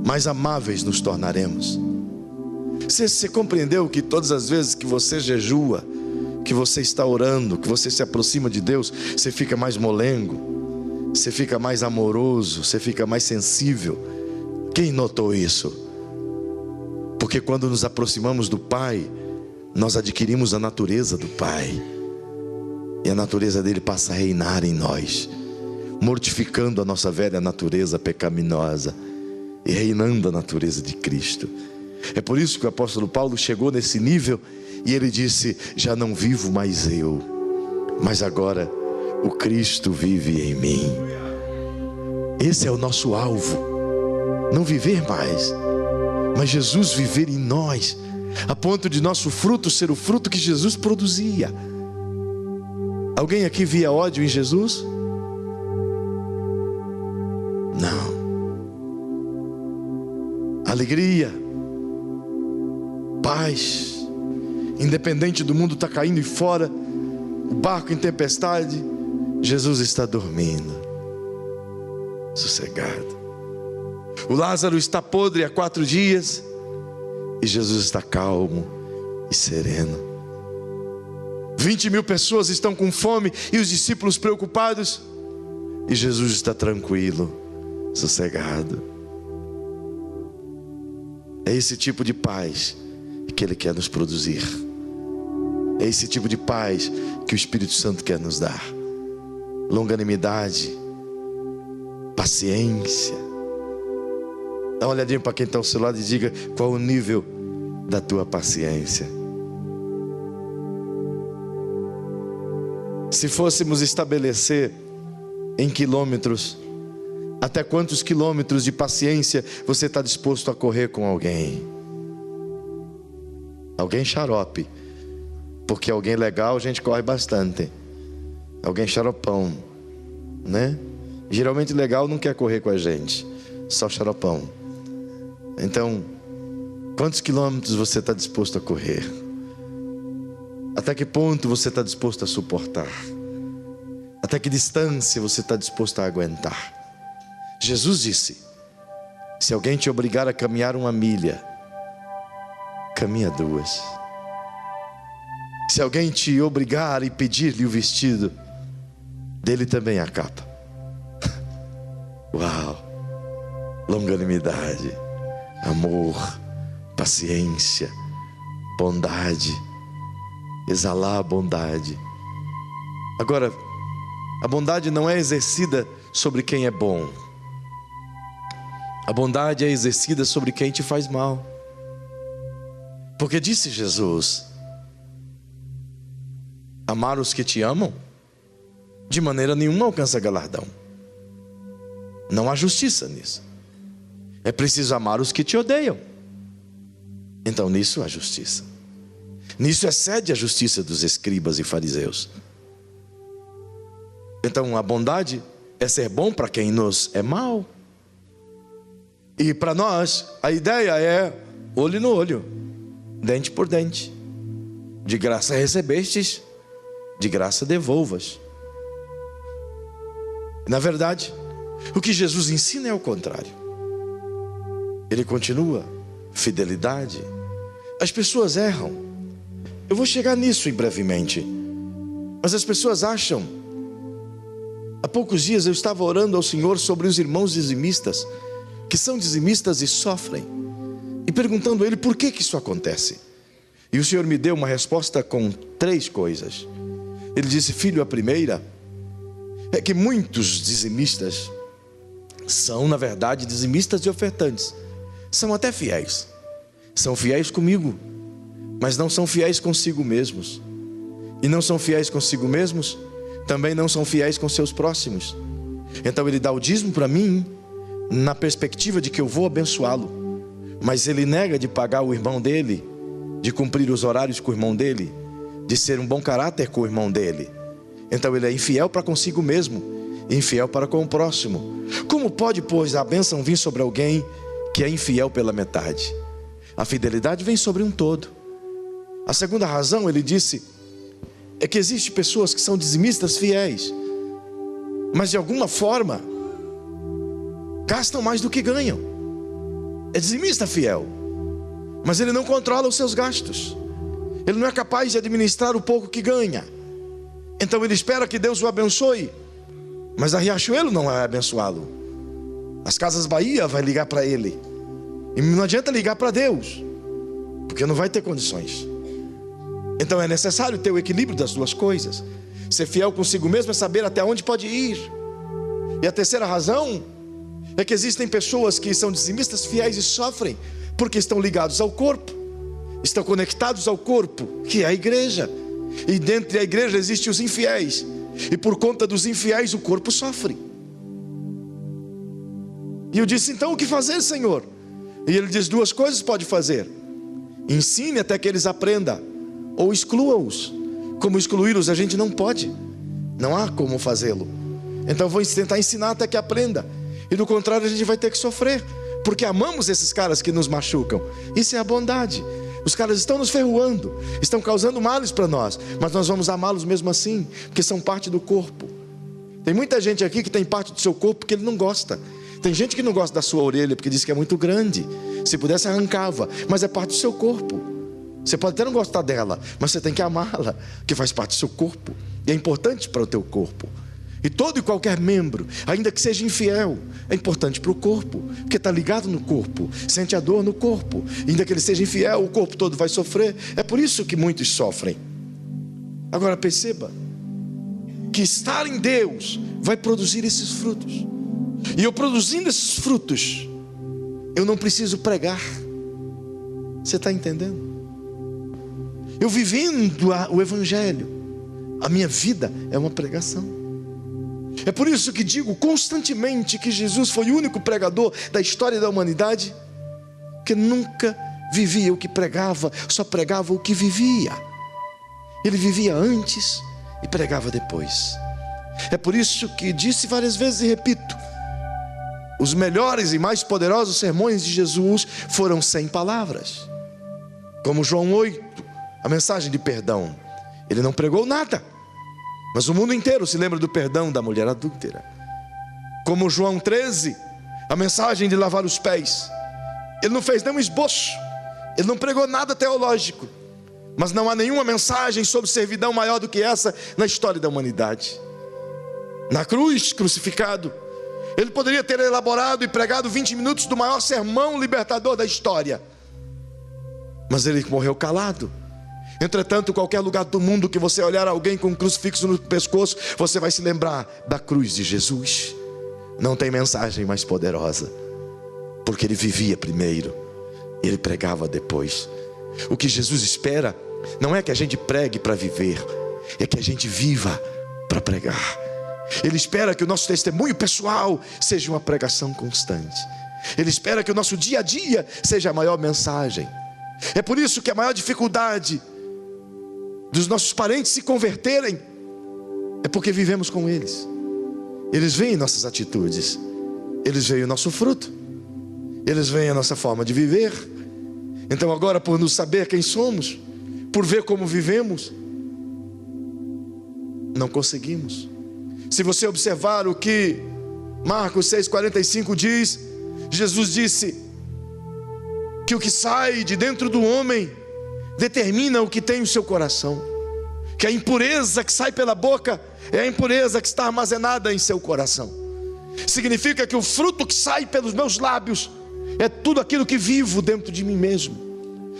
mais amáveis nos tornaremos. Você compreendeu que todas as vezes que você jejua, que você está orando, que você se aproxima de Deus, você fica mais molengo, você fica mais amoroso, você fica mais sensível? Quem notou isso? Porque quando nos aproximamos do Pai, nós adquirimos a natureza do Pai, e a natureza dele passa a reinar em nós, mortificando a nossa velha natureza pecaminosa e reinando a natureza de Cristo. É por isso que o apóstolo Paulo chegou nesse nível e ele disse: já não vivo mais eu, mas agora o Cristo vive em mim. Esse é o nosso alvo, não viver mais, mas Jesus viver em nós, a ponto de nosso fruto ser o fruto que Jesus produzia. Alguém aqui via ódio em Jesus? Não. Alegria, paz, independente do mundo estar caindo e fora, o barco em tempestade, Jesus está dormindo, sossegado. O Lázaro está podre há 4 dias e Jesus está calmo e sereno. 20.000 pessoas estão com fome e os discípulos preocupados, e Jesus está tranquilo, sossegado. É esse tipo de paz que Ele quer nos produzir. É esse tipo de paz que o Espírito Santo quer nos dar. Longanimidade, paciência. Dá uma olhadinha para quem está ao seu lado e diga: qual o nível da tua paciência? Se fôssemos estabelecer em quilômetros, até quantos quilômetros de paciência você está disposto a correr com alguém? Alguém xarope, porque alguém legal a gente corre bastante. Alguém xaropão, né? Geralmente legal não quer correr com a gente, só xaropão. Então, quantos quilômetros você está disposto a correr? Até que ponto você está disposto a suportar? Até que distância você está disposto a aguentar? Jesus disse: se alguém te obrigar a caminhar 1 milha, caminha 2. Se alguém te obrigar e pedir-lhe o vestido, dele também a capa. Uau! Longanimidade, amor, paciência, bondade, exalar a bondade. Agora, a bondade não é exercida sobre quem é bom. A bondade é exercida sobre quem te faz mal. Porque disse Jesus: amar os que te amam, de maneira nenhuma alcança galardão. Não há justiça nisso. É preciso amar os que te odeiam. Então nisso há justiça. Nisso excede a justiça dos escribas e fariseus. Então a bondade é ser bom para quem nos é mal. E para nós a ideia é olho no olho, dente por dente. De graça recebestes, de graça devolvas. Na verdade, o que Jesus ensina é o contrário. Ele continua: fidelidade. As pessoas erram. Eu vou chegar nisso em brevemente. Mas as pessoas acham. Há poucos dias eu estava orando ao Senhor sobre os irmãos dizimistas, que são dizimistas e sofrem, e perguntando a Ele por que isso acontece. E o Senhor me deu uma resposta com 3 coisas. Ele disse: filho, a primeira é que muitos dizimistas são, na verdade, dizimistas e ofertantes. São até fiéis. São fiéis comigo, mas não são fiéis consigo mesmos. E não são fiéis consigo mesmos, também não são fiéis com seus próximos. Então ele dá o dízimo para mim, na perspectiva de que eu vou abençoá-lo, mas ele nega de pagar o irmão dele, de cumprir os horários com o irmão dele, de ser um bom caráter com o irmão dele. Então ele é infiel para consigo mesmo, infiel para com o próximo. Como pode, pois, a bênção vir sobre alguém que é infiel pela metade? A fidelidade vem sobre um todo. A segunda razão, ele disse, é que existem pessoas que são dizimistas fiéis, mas de alguma forma gastam mais do que ganham. É dizimista fiel, mas ele não controla os seus gastos. Ele não é capaz de administrar o pouco que ganha. Então ele espera que Deus o abençoe, mas a Riachuelo não vai abençoá-lo. As Casas Bahia vai ligar para ele, e não adianta ligar para Deus, porque não vai ter condições. Então é necessário ter o equilíbrio das duas coisas. Ser fiel consigo mesmo é saber até onde pode ir. E a terceira razão é que existem pessoas que são dizimistas fiéis e sofrem porque estão ligados ao corpo, estão conectados ao corpo, que é a igreja. E dentro da igreja existem os infiéis, e por conta dos infiéis o corpo sofre. E eu disse, então o que fazer, Senhor? E ele diz, duas coisas pode fazer: ensine até que eles aprendam, ou exclua-os. Como excluí-los a gente não pode, não há como fazê-lo. Então vou tentar ensinar até que aprenda, e do contrário a gente vai ter que sofrer, porque amamos esses caras que nos machucam. Isso é a bondade. Os caras estão nos ferroando, estão causando males para nós, mas nós vamos amá-los mesmo assim, porque são parte do corpo. Tem muita gente aqui que tem parte do seu corpo que ele não gosta. Tem gente que não gosta da sua orelha porque diz que é muito grande, se pudesse arrancava, mas é parte do seu corpo. Você pode até não gostar dela, mas você tem que amá-la, que faz parte do seu corpo, e é importante para o teu corpo. E todo e qualquer membro, ainda que seja infiel, é importante para o corpo, porque está ligado no corpo, sente a dor no corpo. E ainda que ele seja infiel, o corpo todo vai sofrer. É por isso que muitos sofrem. Agora perceba que estar em Deus vai produzir esses frutos. E eu produzindo esses frutos, eu não preciso pregar. Você está entendendo? Eu vivendo o Evangelho, a minha vida é uma pregação. É por isso que digo constantemente que Jesus foi o único pregador da história da humanidade que nunca vivia o que pregava, só pregava o que vivia. Ele vivia antes e pregava depois. É por isso que disse várias vezes e repito: os melhores e mais poderosos sermões de Jesus foram sem palavras. Como João 8, a mensagem de perdão. Ele não pregou nada, mas o mundo inteiro se lembra do perdão da mulher adúltera. Como João 13, a mensagem de lavar os pés. Ele não fez nenhum esboço, ele não pregou nada teológico, mas não há nenhuma mensagem sobre servidão maior do que essa na história da humanidade. Na cruz, crucificado, ele poderia ter elaborado e pregado 20 minutos do maior sermão libertador da história, mas ele morreu calado. Entretanto, qualquer lugar do mundo que você olhar alguém com um crucifixo no pescoço, você vai se lembrar da cruz de Jesus. Não tem mensagem mais poderosa, porque ele vivia primeiro, ele pregava depois. O que Jesus espera não é que a gente pregue para viver, é que a gente viva para pregar. Ele espera que o nosso testemunho pessoal seja uma pregação constante. Ele espera que o nosso dia a dia seja a maior mensagem. É por isso que a maior dificuldade dos nossos parentes se converterem é porque vivemos com eles. Eles veem nossas atitudes, eles veem o nosso fruto, eles veem a nossa forma de viver. Então agora, por nos saber quem somos, por ver como vivemos, não conseguimos. Se você observar o que Marcos 6,45 diz, Jesus disse que o que sai de dentro do homem determina o que tem no seu coração. Que a impureza que sai pela boca é a impureza que está armazenada em seu coração. Significa que o fruto que sai pelos meus lábios é tudo aquilo que vivo dentro de mim mesmo.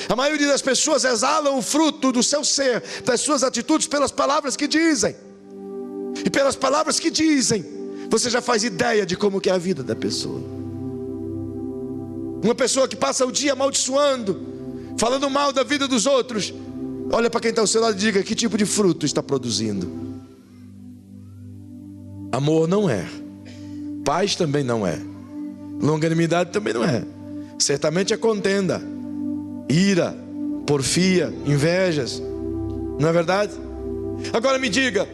A maioria das pessoas exalam o fruto do seu ser, das suas atitudes, pelas palavras que dizem. E pelas palavras que dizem, você já faz ideia de como que é a vida da pessoa. Uma pessoa que passa o dia amaldiçoando, falando mal da vida dos outros, olha para quem está ao seu lado e diga: que tipo de fruto está produzindo? Amor não é, paz também não é, Longanimidade também não é. Certamente é contenda, ira, porfia, invejas. Não é verdade? Agora me diga,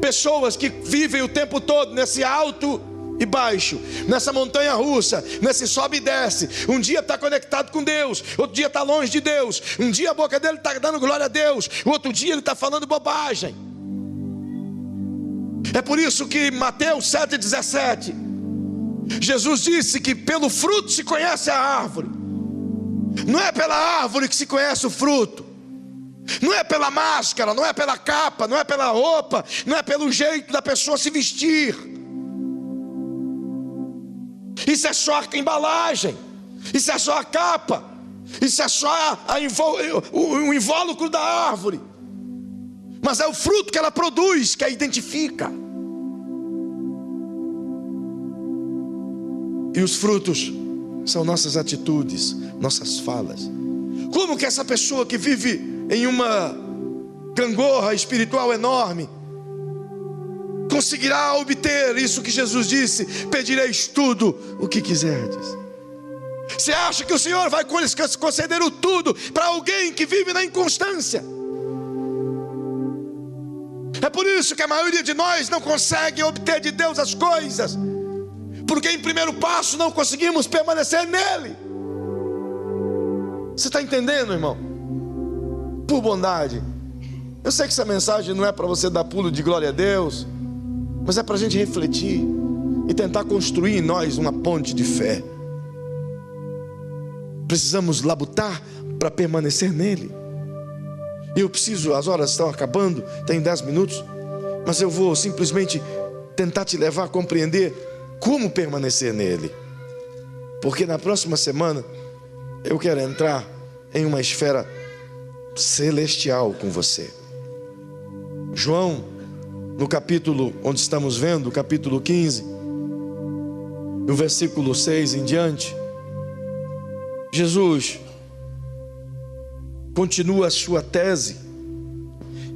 pessoas que vivem o tempo todo nesse alto e baixo, nessa montanha russa, nesse sobe e desce. Um dia está conectado com Deus, outro dia está longe de Deus. Um dia a boca dele está dando glória a Deus, o outro dia ele está falando bobagem. É por isso que Mateus 7,17, Jesus disse que pelo fruto se conhece a árvore. Não é pela árvore que se conhece o fruto, não é pela máscara, não é pela capa, não é pela roupa, não é pelo jeito da pessoa se vestir. Isso é só a embalagem, isso é só a capa, isso é só o invólucro da árvore. Mas é o fruto que ela produz que a identifica. E os frutos são nossas atitudes, nossas falas. Como que essa pessoa que vive em uma gangorra espiritual enorme conseguirá obter isso que Jesus disse: pedireis tudo o que quiserdes? Você acha que o Senhor vai conceder o tudo para alguém que vive na inconstância? É por isso que a maioria de nós não consegue obter de Deus as coisas, porque em primeiro passo não conseguimos permanecer nele. Você está entendendo, irmão? Por bondade, eu sei que essa mensagem não é para você dar pulo de glória a Deus, mas é para a gente refletir e tentar construir em nós uma ponte de fé. Precisamos labutar para permanecer nele. E eu preciso, as horas estão acabando, tem 10 minutos, mas eu vou simplesmente tentar te levar a compreender como permanecer nele. Porque na próxima semana eu quero entrar em uma esfera celestial com você. João, no capítulo onde estamos vendo, capítulo 15, no versículo 6 em diante, Jesus continua a sua tese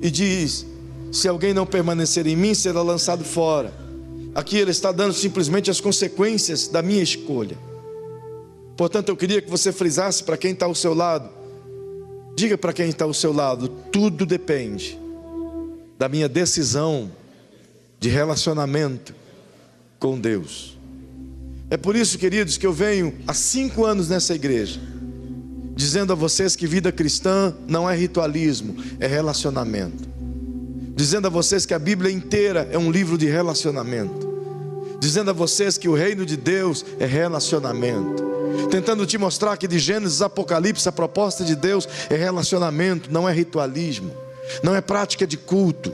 e diz: se alguém não permanecer em mim, será lançado fora. Aqui ele está dando simplesmente as consequências da minha escolha. Portanto, eu queria que você frisasse para quem está ao seu lado. Diga para quem está ao seu lado: tudo depende da minha decisão de relacionamento com Deus. É por isso, queridos, que eu venho há 5 anos nessa igreja, dizendo a vocês que vida cristã não é ritualismo, é relacionamento. Dizendo a vocês que a Bíblia inteira é um livro de relacionamento. Dizendo a vocês que o reino de Deus é relacionamento. Tentando te mostrar que de Gênesis a Apocalipse a proposta de Deus é relacionamento, não é ritualismo, não é prática de culto,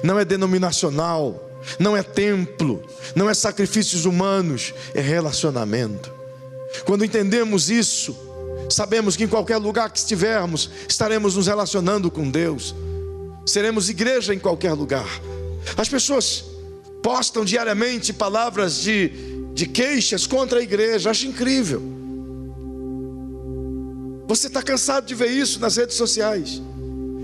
não é denominacional, não é templo, não é sacrifícios humanos, é relacionamento. Quando entendemos isso, sabemos que em qualquer lugar que estivermos, estaremos nos relacionando com Deus. Seremos igreja em qualquer lugar. As pessoas postam diariamente palavras de queixas contra a igreja. Acho incrível. Você está cansado de ver isso nas redes sociais.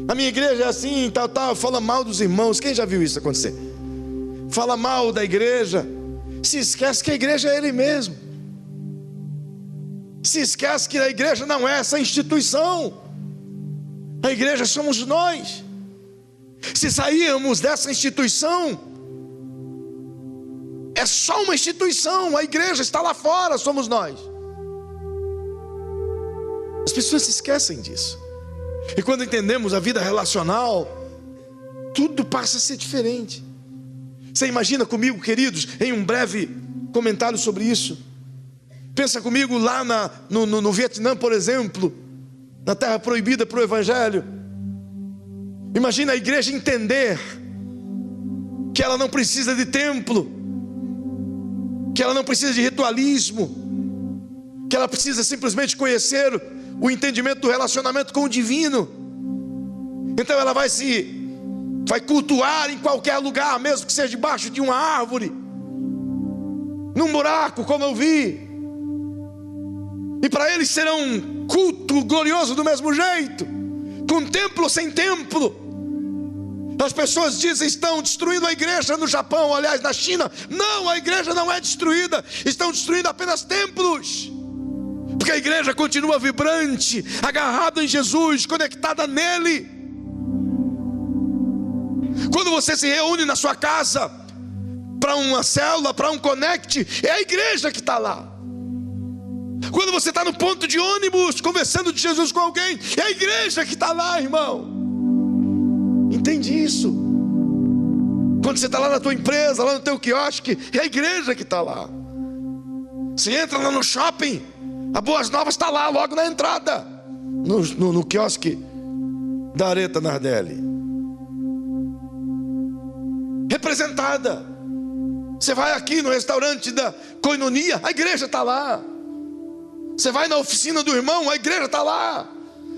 A minha igreja é assim, tal, fala mal dos irmãos. Quem já viu isso acontecer? Fala mal da igreja, se esquece que a igreja é ele mesmo. Se esquece que a igreja não é essa instituição. A igreja somos nós. Se sairmos dessa instituição, é só uma instituição. A igreja está lá fora, somos nós. As pessoas se esquecem disso. E quando entendemos a vida relacional, tudo passa a ser diferente. Você imagina comigo, queridos, em um breve comentário sobre isso. Pensa comigo lá no Vietnã, por exemplo, na terra proibida para o Evangelho. Imagina a igreja entender que ela não precisa de templo, que ela não precisa de ritualismo, que ela precisa simplesmente conhecer o entendimento do relacionamento com o divino. Então ela vai cultuar em qualquer lugar, mesmo que seja debaixo de uma árvore, num buraco, como eu vi. E para eles será um culto glorioso do mesmo jeito, com templo ou sem templo. As pessoas dizem que estão destruindo a igreja no Japão, aliás, na China. Não, a igreja não é destruída. Estão destruindo apenas templos. Porque a igreja continua vibrante, agarrada em Jesus, conectada nele. Quando você se reúne na sua casa, para uma célula, para um connect, é a igreja que está lá. Quando você está no ponto de ônibus, conversando de Jesus com alguém, é a igreja que está lá, irmão. Entende isso? Quando você está lá na tua empresa, lá no teu quiosque, é a igreja que está lá. Você entra lá no shopping, a Boas Novas está lá, logo na entrada, no quiosque da Areta Nardelli, representada. Você vai aqui no restaurante da Koinonia, a igreja está lá. Você vai na oficina do irmão, a igreja está lá.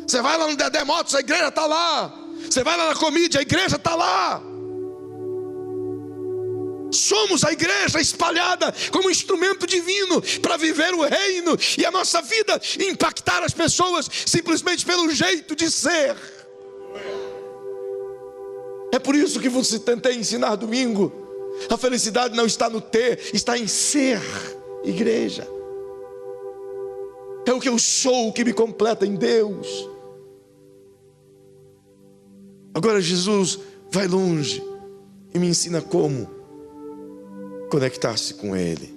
Você vai lá no Dedé Motos, a igreja está lá. Você vai lá na Comídia, a igreja está lá. Somos a igreja espalhada como instrumento divino para viver o reino e a nossa vida impactar as pessoas simplesmente pelo jeito de ser. É por isso que você tentei ensinar domingo. A felicidade não está no ter, está em ser igreja. É o que eu sou, o que me completa em Deus. Agora Jesus vai longe e me ensina como conectar-se com Ele.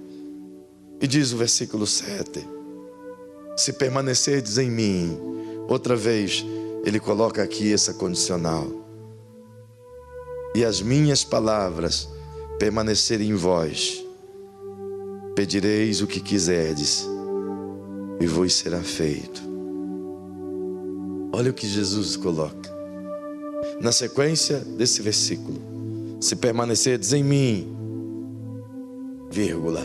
E diz o versículo 7: se permanecerdes em mim. Outra vez Ele coloca aqui essa condicional: e as minhas palavras permanecerem em vós, pedireis o que quiserdes e vos será feito. Olha o que Jesus coloca na sequência desse versículo: se permanecerdes em mim, vírgula,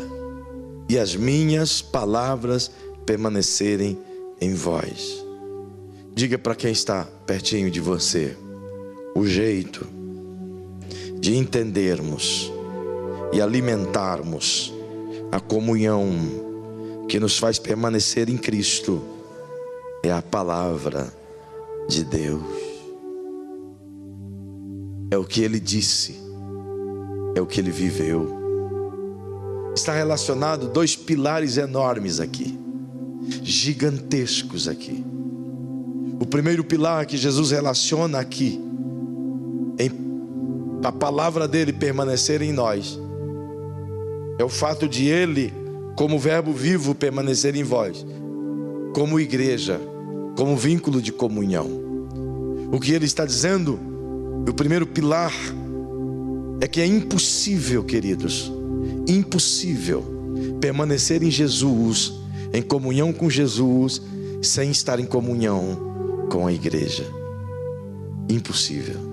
e as minhas palavras permanecerem em vós. Diga para quem está pertinho de você: o jeito de entendermos e alimentarmos a comunhão que nos faz permanecer em Cristo é a palavra de Deus. É o que Ele disse, é o que Ele viveu. Está relacionado dois pilares enormes aqui, gigantescos aqui. O primeiro pilar que Jesus relaciona aqui, em a palavra dele permanecer em nós, é o fato de Ele, como verbo vivo, permanecer em vós, como igreja, como vínculo de comunhão. O que Ele está dizendo, o primeiro pilar, é que é impossível, queridos, impossível permanecer em Jesus, em comunhão com Jesus, sem estar em comunhão com a igreja. Impossível.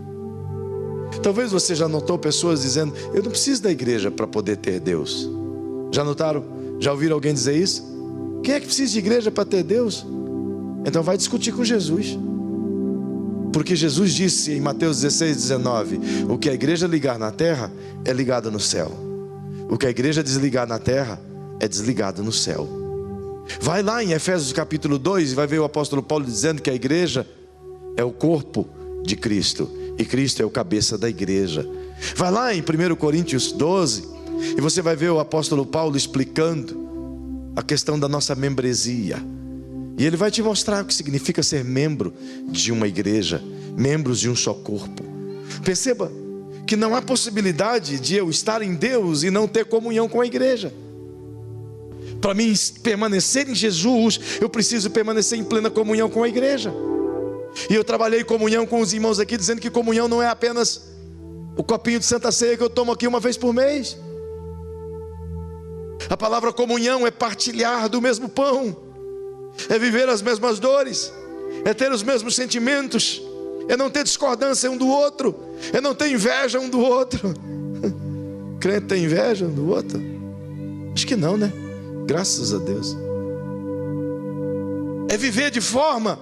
Talvez você já notou pessoas dizendo: eu não preciso da igreja para poder ter Deus. Já notaram? Já ouviram alguém dizer isso? Quem é que precisa de igreja para ter Deus? Então vai discutir com Jesus. Porque Jesus disse em Mateus 16:19: o que a igreja ligar na terra é ligado no céu. O que a igreja desligar na terra é desligado no céu. Vai lá em Efésios capítulo 2 e vai ver o apóstolo Paulo dizendo que a igreja é o corpo de Cristo e Cristo é o cabeça da igreja. Vai lá em 1 Coríntios 12 e você vai ver o apóstolo Paulo explicando a questão da nossa membresia. E ele vai te mostrar o que significa ser membro de uma igreja, membros de um só corpo. Perceba que não há possibilidade de eu estar em Deus e não ter comunhão com a igreja. Para mim permanecer em Jesus, eu preciso permanecer em plena comunhão com a igreja. E eu trabalhei comunhão com os irmãos aqui, dizendo que comunhão não é apenas o copinho de Santa Ceia que eu tomo aqui uma vez por mês. A palavra comunhão é partilhar do mesmo pão, é viver as mesmas dores, é ter os mesmos sentimentos, é não ter discordância um do outro, é não ter inveja um do outro. Crente tem inveja um do outro? Acho que não, né? Graças a Deus. É viver de forma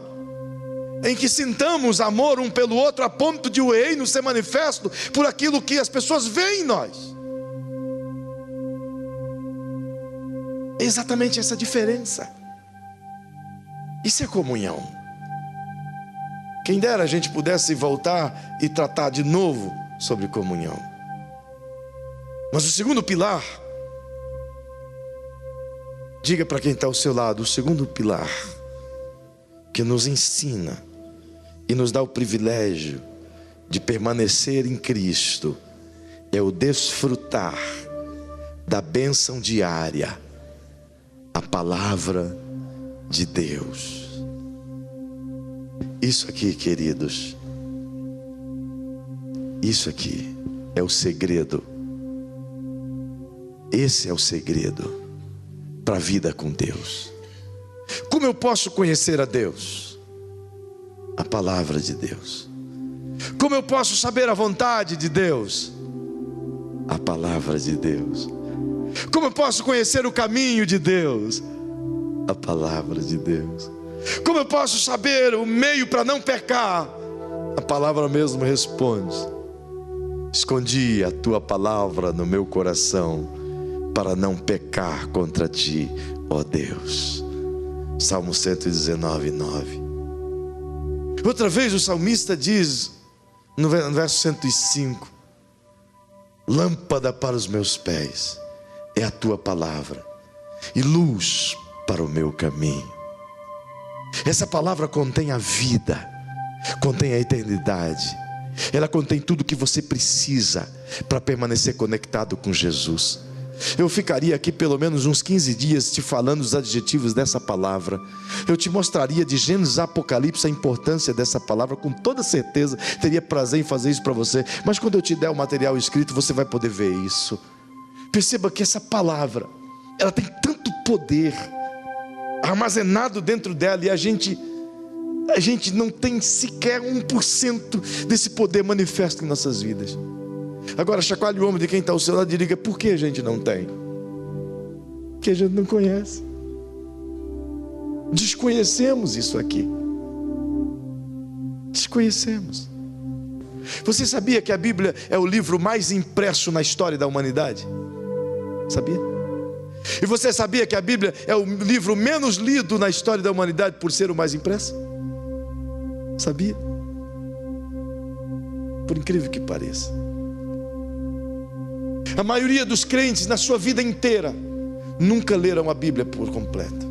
em que sintamos amor um pelo outro, a ponto de o reino ser manifesto por aquilo que as pessoas veem em nós. É exatamente essa diferença. Isso é comunhão. Quem dera a gente pudesse voltar e tratar de novo sobre comunhão. Mas o segundo pilar, diga para quem está ao seu lado, o segundo pilar que nos ensina e nos dá o privilégio de permanecer em Cristo é o desfrutar da bênção diária, a palavra de Deus. Isso aqui, queridos, isso aqui é o segredo. Esse é o segredo para a vida com Deus. Como eu posso conhecer a Deus? A palavra de Deus. Como eu posso saber a vontade de Deus? A palavra de Deus. Como eu posso conhecer o caminho de Deus? A palavra de Deus. Como eu posso saber o meio para não pecar? A palavra mesmo responde: escondi a tua palavra no meu coração para não pecar contra ti, ó Deus. Salmo 119, 9. Outra vez o salmista diz no verso 105: lâmpada para os meus pés é a tua palavra e luz para o meu caminho. Essa palavra contém a vida, contém a eternidade. Ela contém tudo o que você precisa para permanecer conectado com Jesus. Eu ficaria aqui pelo menos uns 15 dias te falando os adjetivos dessa palavra. Eu te mostraria de Gênesis a Apocalipse a importância dessa palavra. Com toda certeza teria prazer em fazer isso para você. Mas quando eu te der o material escrito, você vai poder ver isso. Perceba que essa palavra, ela tem tanto poder armazenado dentro dela, e a gente não tem sequer 1% desse poder manifesto em nossas vidas. Agora chacoalhe o ombro de quem está ao seu lado e diga: por que a gente não tem? Porque a gente não conhece. Desconhecemos isso aqui. Desconhecemos. Você sabia que a Bíblia é o livro mais impresso na história da humanidade? Sabia? E você sabia que a Bíblia é o livro menos lido na história da humanidade por ser o mais impresso? Sabia? Por incrível que pareça, a maioria dos crentes na sua vida inteira nunca leram a Bíblia por completo.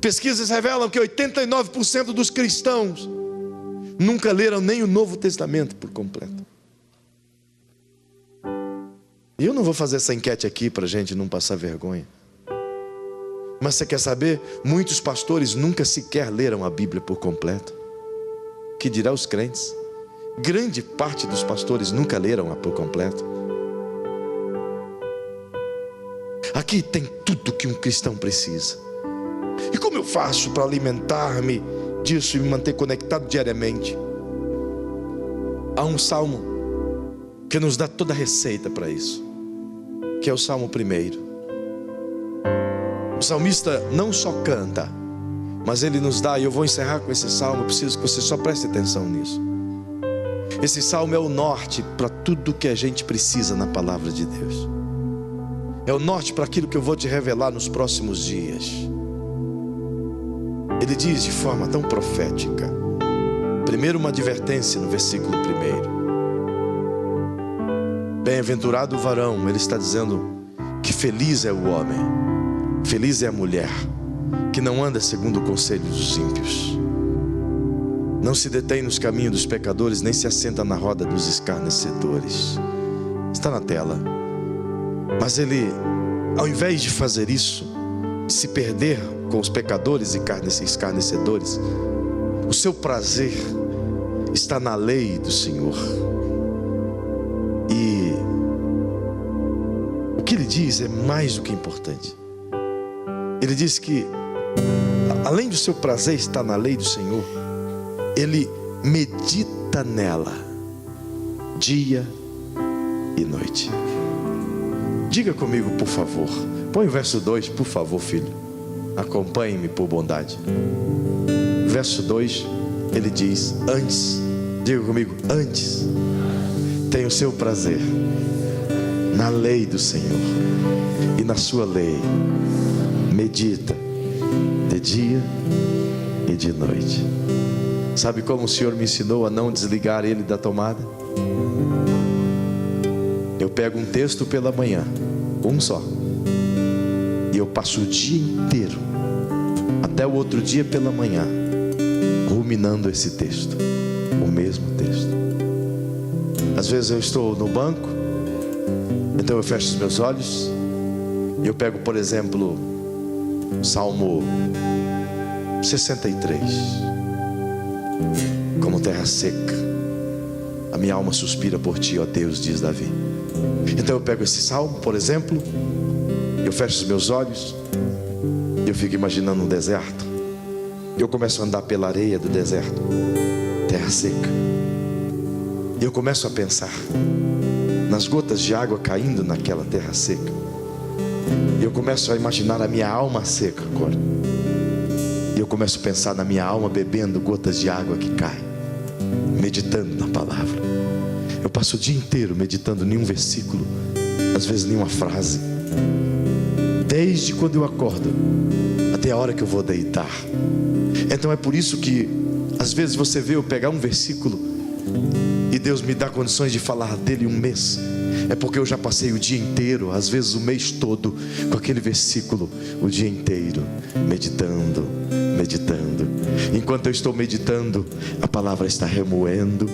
Pesquisas revelam que 89% dos cristãos nunca leram nem o Novo Testamento por completo. E eu não vou fazer essa enquete aqui para a gente não passar vergonha. Mas você quer saber? Muitos pastores nunca sequer leram a Bíblia por completo. Que dirá os crentes? Grande parte dos pastores nunca leram-a por completo. Aqui tem tudo que um cristão precisa. E como eu faço para alimentar-me disso e me manter conectado diariamente? Há um salmo que nos dá toda a receita para isso, que é o Salmo 1. O salmista não só canta, mas ele nos dá, e eu vou encerrar com esse salmo, eu preciso que você só preste atenção nisso. Esse salmo é o norte para tudo que a gente precisa na palavra de Deus. É o norte para aquilo que eu vou te revelar nos próximos dias. Ele diz de forma tão profética. Primeiro, uma advertência no versículo 1. Bem-aventurado o varão, ele está dizendo que feliz é o homem, feliz é a mulher que não anda segundo o conselho dos ímpios, não se detém nos caminhos dos pecadores, nem se assenta na roda dos escarnecedores. Está na tela. Mas ele, ao invés de fazer isso, de se perder com os pecadores e escarnecedores, o seu prazer está na lei do Senhor. E o que ele diz é mais do que importante. Ele diz que, além do seu prazer estar na lei do Senhor, ele medita nela dia e noite. Diga comigo, por favor. Põe o verso 2, por favor, filho. Acompanhe-me por bondade. Verso 2, ele diz: antes, diga comigo, antes, tem o seu prazer na lei do Senhor, e na sua lei medita de dia e de noite. Sabe como o Senhor me ensinou a não desligar ele da tomada? Eu pego um texto pela manhã, um só, e eu passo o dia inteiro, até o outro dia pela manhã, ruminando esse texto, o mesmo texto. Às vezes eu estou no banco, então eu fecho os meus olhos e eu pego, por exemplo, Salmo 63. Como terra seca, a minha alma suspira por ti, ó Deus, diz Davi. Então eu pego esse salmo, por exemplo, eu fecho os meus olhos e eu fico imaginando um deserto. Eu começo a andar pela areia do deserto, terra seca, e eu começo a pensar nas gotas de água caindo naquela terra seca. E eu começo a imaginar a minha alma seca agora. E eu começo a pensar na minha alma bebendo gotas de água que caem, meditando na palavra. Eu passo o dia inteiro meditando em um versículo, às vezes nenhuma frase, desde quando eu acordo até a hora que eu vou deitar. Então é por isso que às vezes você vê eu pegar um versículo e Deus me dá condições de falar dele um mês. É porque eu já passei o dia inteiro, às vezes o mês todo, com aquele versículo, o dia inteiro, meditando. Enquanto eu estou meditando, a palavra está remoendo,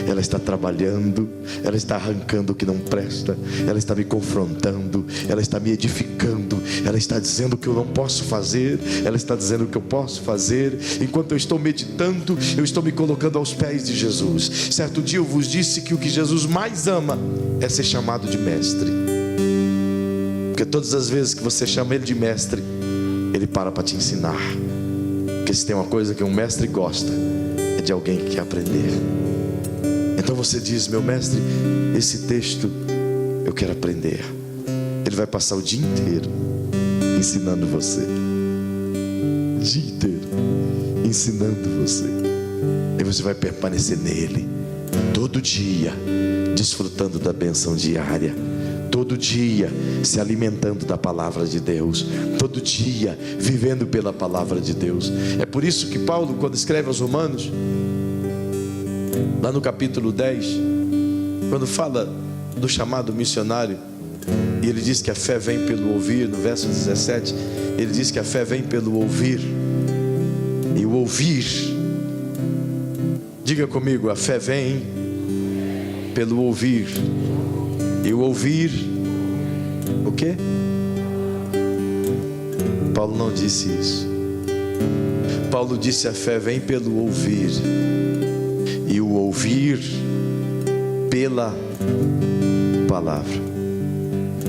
ela está trabalhando, ela está arrancando o que não presta, ela está me confrontando, ela está me edificando, ela está dizendo o que eu não posso fazer, ela está dizendo o que eu posso fazer. Enquanto eu estou meditando, eu estou me colocando aos pés de Jesus. Certo dia eu vos disse que o que Jesus mais ama é ser chamado de mestre, porque todas as vezes que você chama ele de mestre, ele para te ensinar. Porque se tem uma coisa que um mestre gosta, é de alguém que quer aprender. Então você diz: meu mestre, esse texto eu quero aprender. Ele vai passar o dia inteiro ensinando você, o dia inteiro ensinando você, e você vai permanecer nele todo dia, desfrutando da bênção diária, todo dia se alimentando da palavra de Deus, todo dia vivendo pela palavra de Deus. É por isso que Paulo, quando escreve aos Romanos, lá no capítulo 10, quando fala do chamado missionário, e ele diz que a fé vem pelo ouvir, no verso 17, ele diz que a fé vem pelo ouvir, e o ouvir, diga comigo, a fé vem pelo ouvir, e o ouvir, o quê? Paulo não disse isso. Paulo disse: a fé vem pelo ouvir, e o ouvir pela palavra.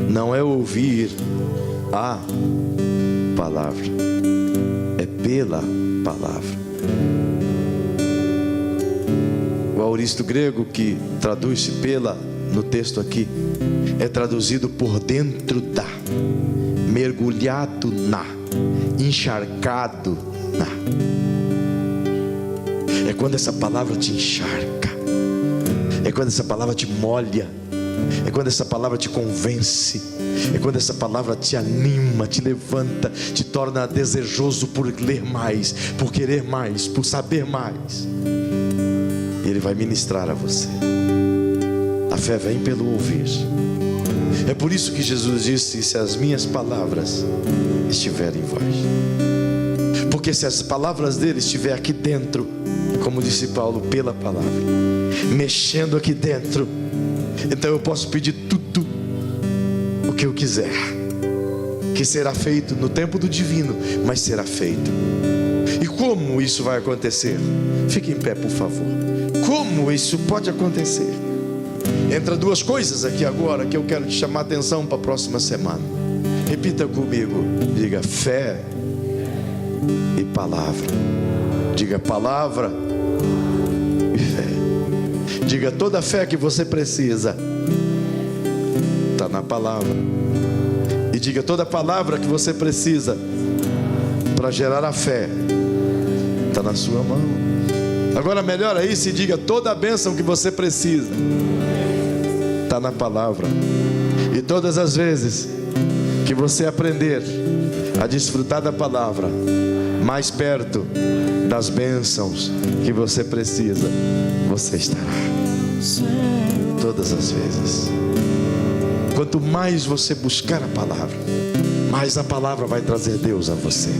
Não é ouvir a palavra, é pela palavra. O aoristo grego que traduz-se pela no texto aqui é traduzido por dentro da, mergulhado na, encharcado na. É quando essa palavra te encharca, é quando essa palavra te molha, é quando essa palavra te convence, é quando essa palavra te anima, te levanta, te torna desejoso por ler mais, por querer mais, por saber mais. E ele vai ministrar a você. A fé vem pelo ouvir. É por isso que Jesus disse: se as minhas palavras estiverem em vós. Porque se as palavras dele estiverem aqui dentro, como disse Paulo, pela palavra, mexendo aqui dentro, então eu posso pedir tudo o que eu quiser, que será feito no tempo do divino, mas será feito. E como isso vai acontecer? Fique em pé, por favor. Como isso pode acontecer? Entra duas coisas aqui agora que eu quero te chamar a atenção para a próxima semana. Repita comigo. Diga: fé e palavra. Diga: palavra e fé. Diga: toda a fé que você precisa está na palavra. E diga: toda a palavra que você precisa para gerar a fé está na sua mão. Agora melhora isso e diga: toda a bênção que você precisa está na palavra. E todas as vezes que você aprender a desfrutar da palavra, mais perto das bênçãos que você precisa, você estará todas as vezes. Quanto mais você buscar a palavra, mais a palavra vai trazer Deus a você.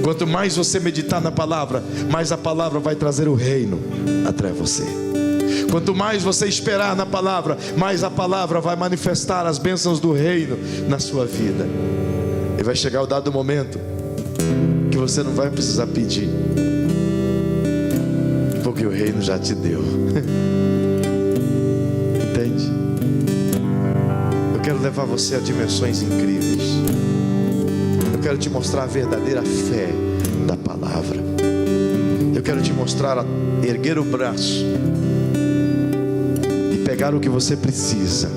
Quanto mais você meditar na palavra, mais a palavra vai trazer o reino até você. Quanto mais você esperar na palavra, mais a palavra vai manifestar as bênçãos do reino na sua vida. E vai chegar o dado momento que você não vai precisar pedir, porque o reino já te deu. Entende? Eu quero levar você a dimensões incríveis. Eu quero te mostrar a verdadeira fé da palavra. Eu quero te mostrar a erguer o braço e pegar o que você precisa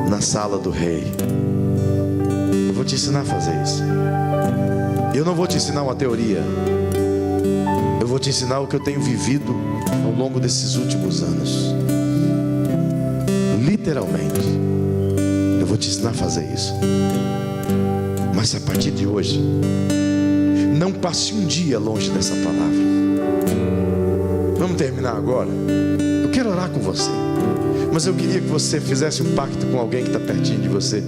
na sala do rei. Eu vou te ensinar a fazer isso. Eu não vou te ensinar uma teoria. Eu vou te ensinar o que eu tenho vivido ao longo desses últimos anos. Literalmente, eu vou te ensinar a fazer isso. Mas a partir de hoje, não passe um dia longe dessa palavra. Vamos terminar agora. Eu quero orar com você, mas eu queria que você fizesse um pacto com alguém que está pertinho de você.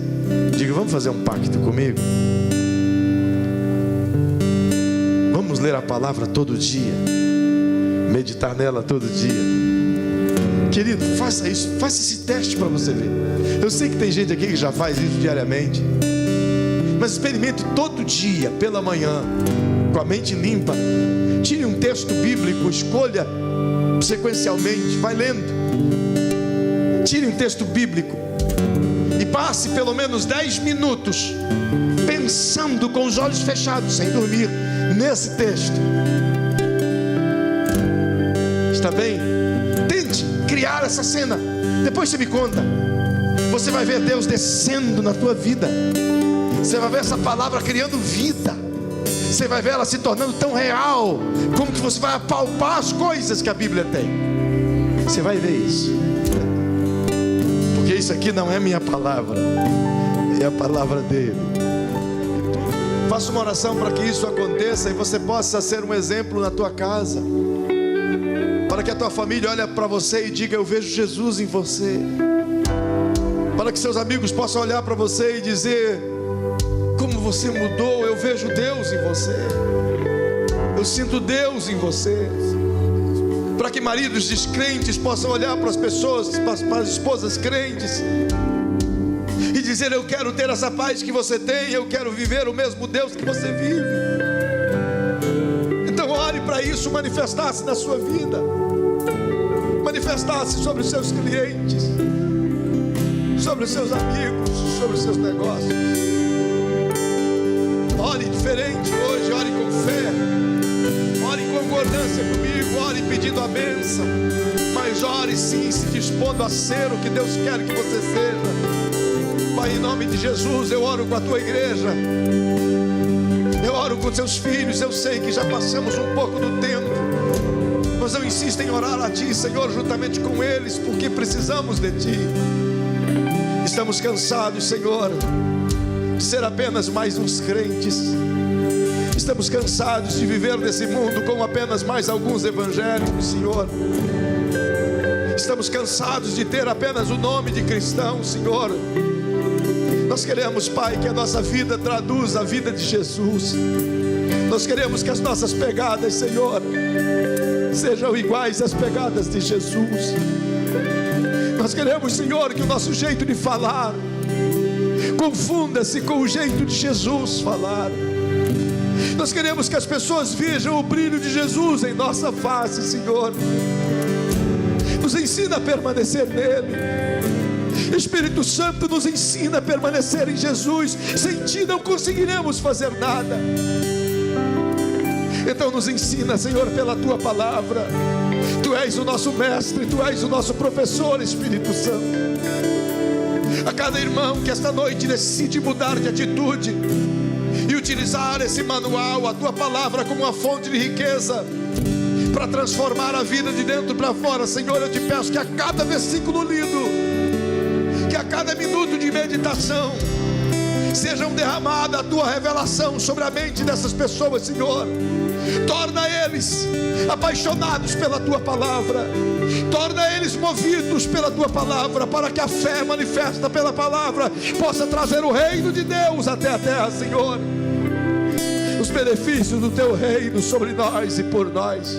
Diga: vamos fazer um pacto comigo? Vamos ler a palavra todo dia, meditar nela todo dia. Querido, faça isso, faça esse teste para você ver. Eu sei que tem gente aqui que já faz isso diariamente, mas experimente todo dia, pela manhã, com a mente limpa. Tire um texto bíblico, escolha sequencialmente, vai lendo. Tire um texto bíblico e passe pelo menos 10 minutos pensando com os olhos fechados, sem dormir, nesse texto. Está bem? Tente criar essa cena. Depois você me conta. Você vai ver Deus descendo na tua vida. Você vai ver essa palavra criando vida. Você vai ver ela se tornando tão real, como que você vai apalpar as coisas que a Bíblia tem. Você vai ver isso. Porque isso aqui não é minha palavra, é a palavra dele. Faça uma oração para que isso aconteça e você possa ser um exemplo na tua casa, para que a tua família olhe para você e diga: eu vejo Jesus em você. Para que seus amigos possam olhar para você e dizer: como você mudou, eu vejo Deus em você, eu sinto Deus em você. Para que maridos descrentes possam olhar para as pessoas, para as esposas crentes e dizer: eu quero ter essa paz que você tem, eu quero viver o mesmo Deus que você vive. Então ore para isso manifestar-se na sua vida, manifestar-se sobre os seus clientes, sobre os seus amigos, sobre os seus negócios. Ore diferente hoje, ore com fé, ore em concordância comigo, ore pedindo a bênção, mas ore sim se dispondo a ser o que Deus quer que você seja. Pai, em nome de Jesus, eu oro com a tua igreja, eu oro com teus filhos. Eu sei que já passamos um pouco do tempo, mas eu insisto em orar a ti, Senhor, juntamente com eles, porque precisamos de ti. Estamos cansados, Senhor, de ser apenas mais uns crentes. Estamos cansados de viver nesse mundo como apenas mais alguns evangélicos, Senhor. Estamos cansados de ter apenas o nome de cristão, Senhor. Nós queremos, Pai, que a nossa vida traduza a vida de Jesus. Nós queremos que as nossas pegadas, Senhor, sejam iguais às pegadas de Jesus. Nós queremos, Senhor, que o nosso jeito de falar confunda-se com o jeito de Jesus falar. Nós queremos que as pessoas vejam o brilho de Jesus em nossa face, Senhor. Nos ensina a permanecer nele. Espírito Santo, nos ensina a permanecer em Jesus. Sem ti não conseguiremos fazer nada. Então nos ensina, Senhor, pela tua palavra. Tu és o nosso mestre, tu és o nosso professor, Espírito Santo. A cada irmão que esta noite decide mudar de atitude e utilizar esse manual, a tua palavra, como uma fonte de riqueza para transformar a vida de dentro para fora, Senhor, eu te peço que a cada versículo lido, que a cada minuto de meditação, Sejam derramada a tua revelação sobre a mente dessas pessoas, Senhor. Torna eles apaixonados pela tua palavra. Torna eles movidos pela tua palavra, para que a fé manifesta pela palavra possa trazer o reino de Deus até a terra, Senhor. Os benefícios do teu reino sobre nós e por nós.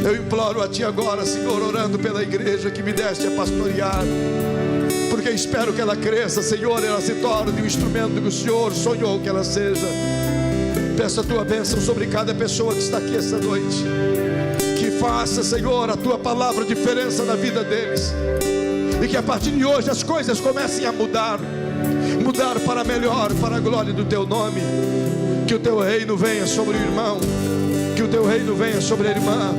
Eu imploro a ti agora, Senhor, orando pela igreja que me deste a pastorear, porque espero que ela cresça, Senhor, e ela se torne um instrumento que o Senhor sonhou que ela seja. Peço a tua bênção sobre cada pessoa que está aqui esta noite. Que faça, Senhor, a tua palavra diferença na vida deles. E que a partir de hoje as coisas comecem a mudar. Mudar para melhor, para a glória do teu nome. Que o teu reino venha sobre o irmão. Que o teu reino venha sobre a irmã.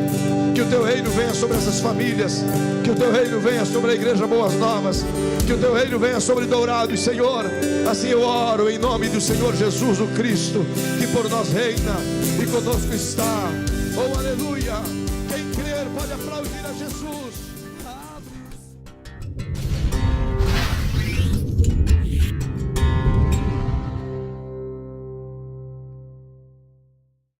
Que o teu reino venha sobre essas famílias. Que o teu reino venha sobre a igreja Boas Novas. Que o teu reino venha sobre Dourados, Senhor. Assim eu oro em nome do Senhor Jesus, o Cristo, que por nós reina e conosco está. Oh, aleluia. Quem crer pode aplaudir a Jesus.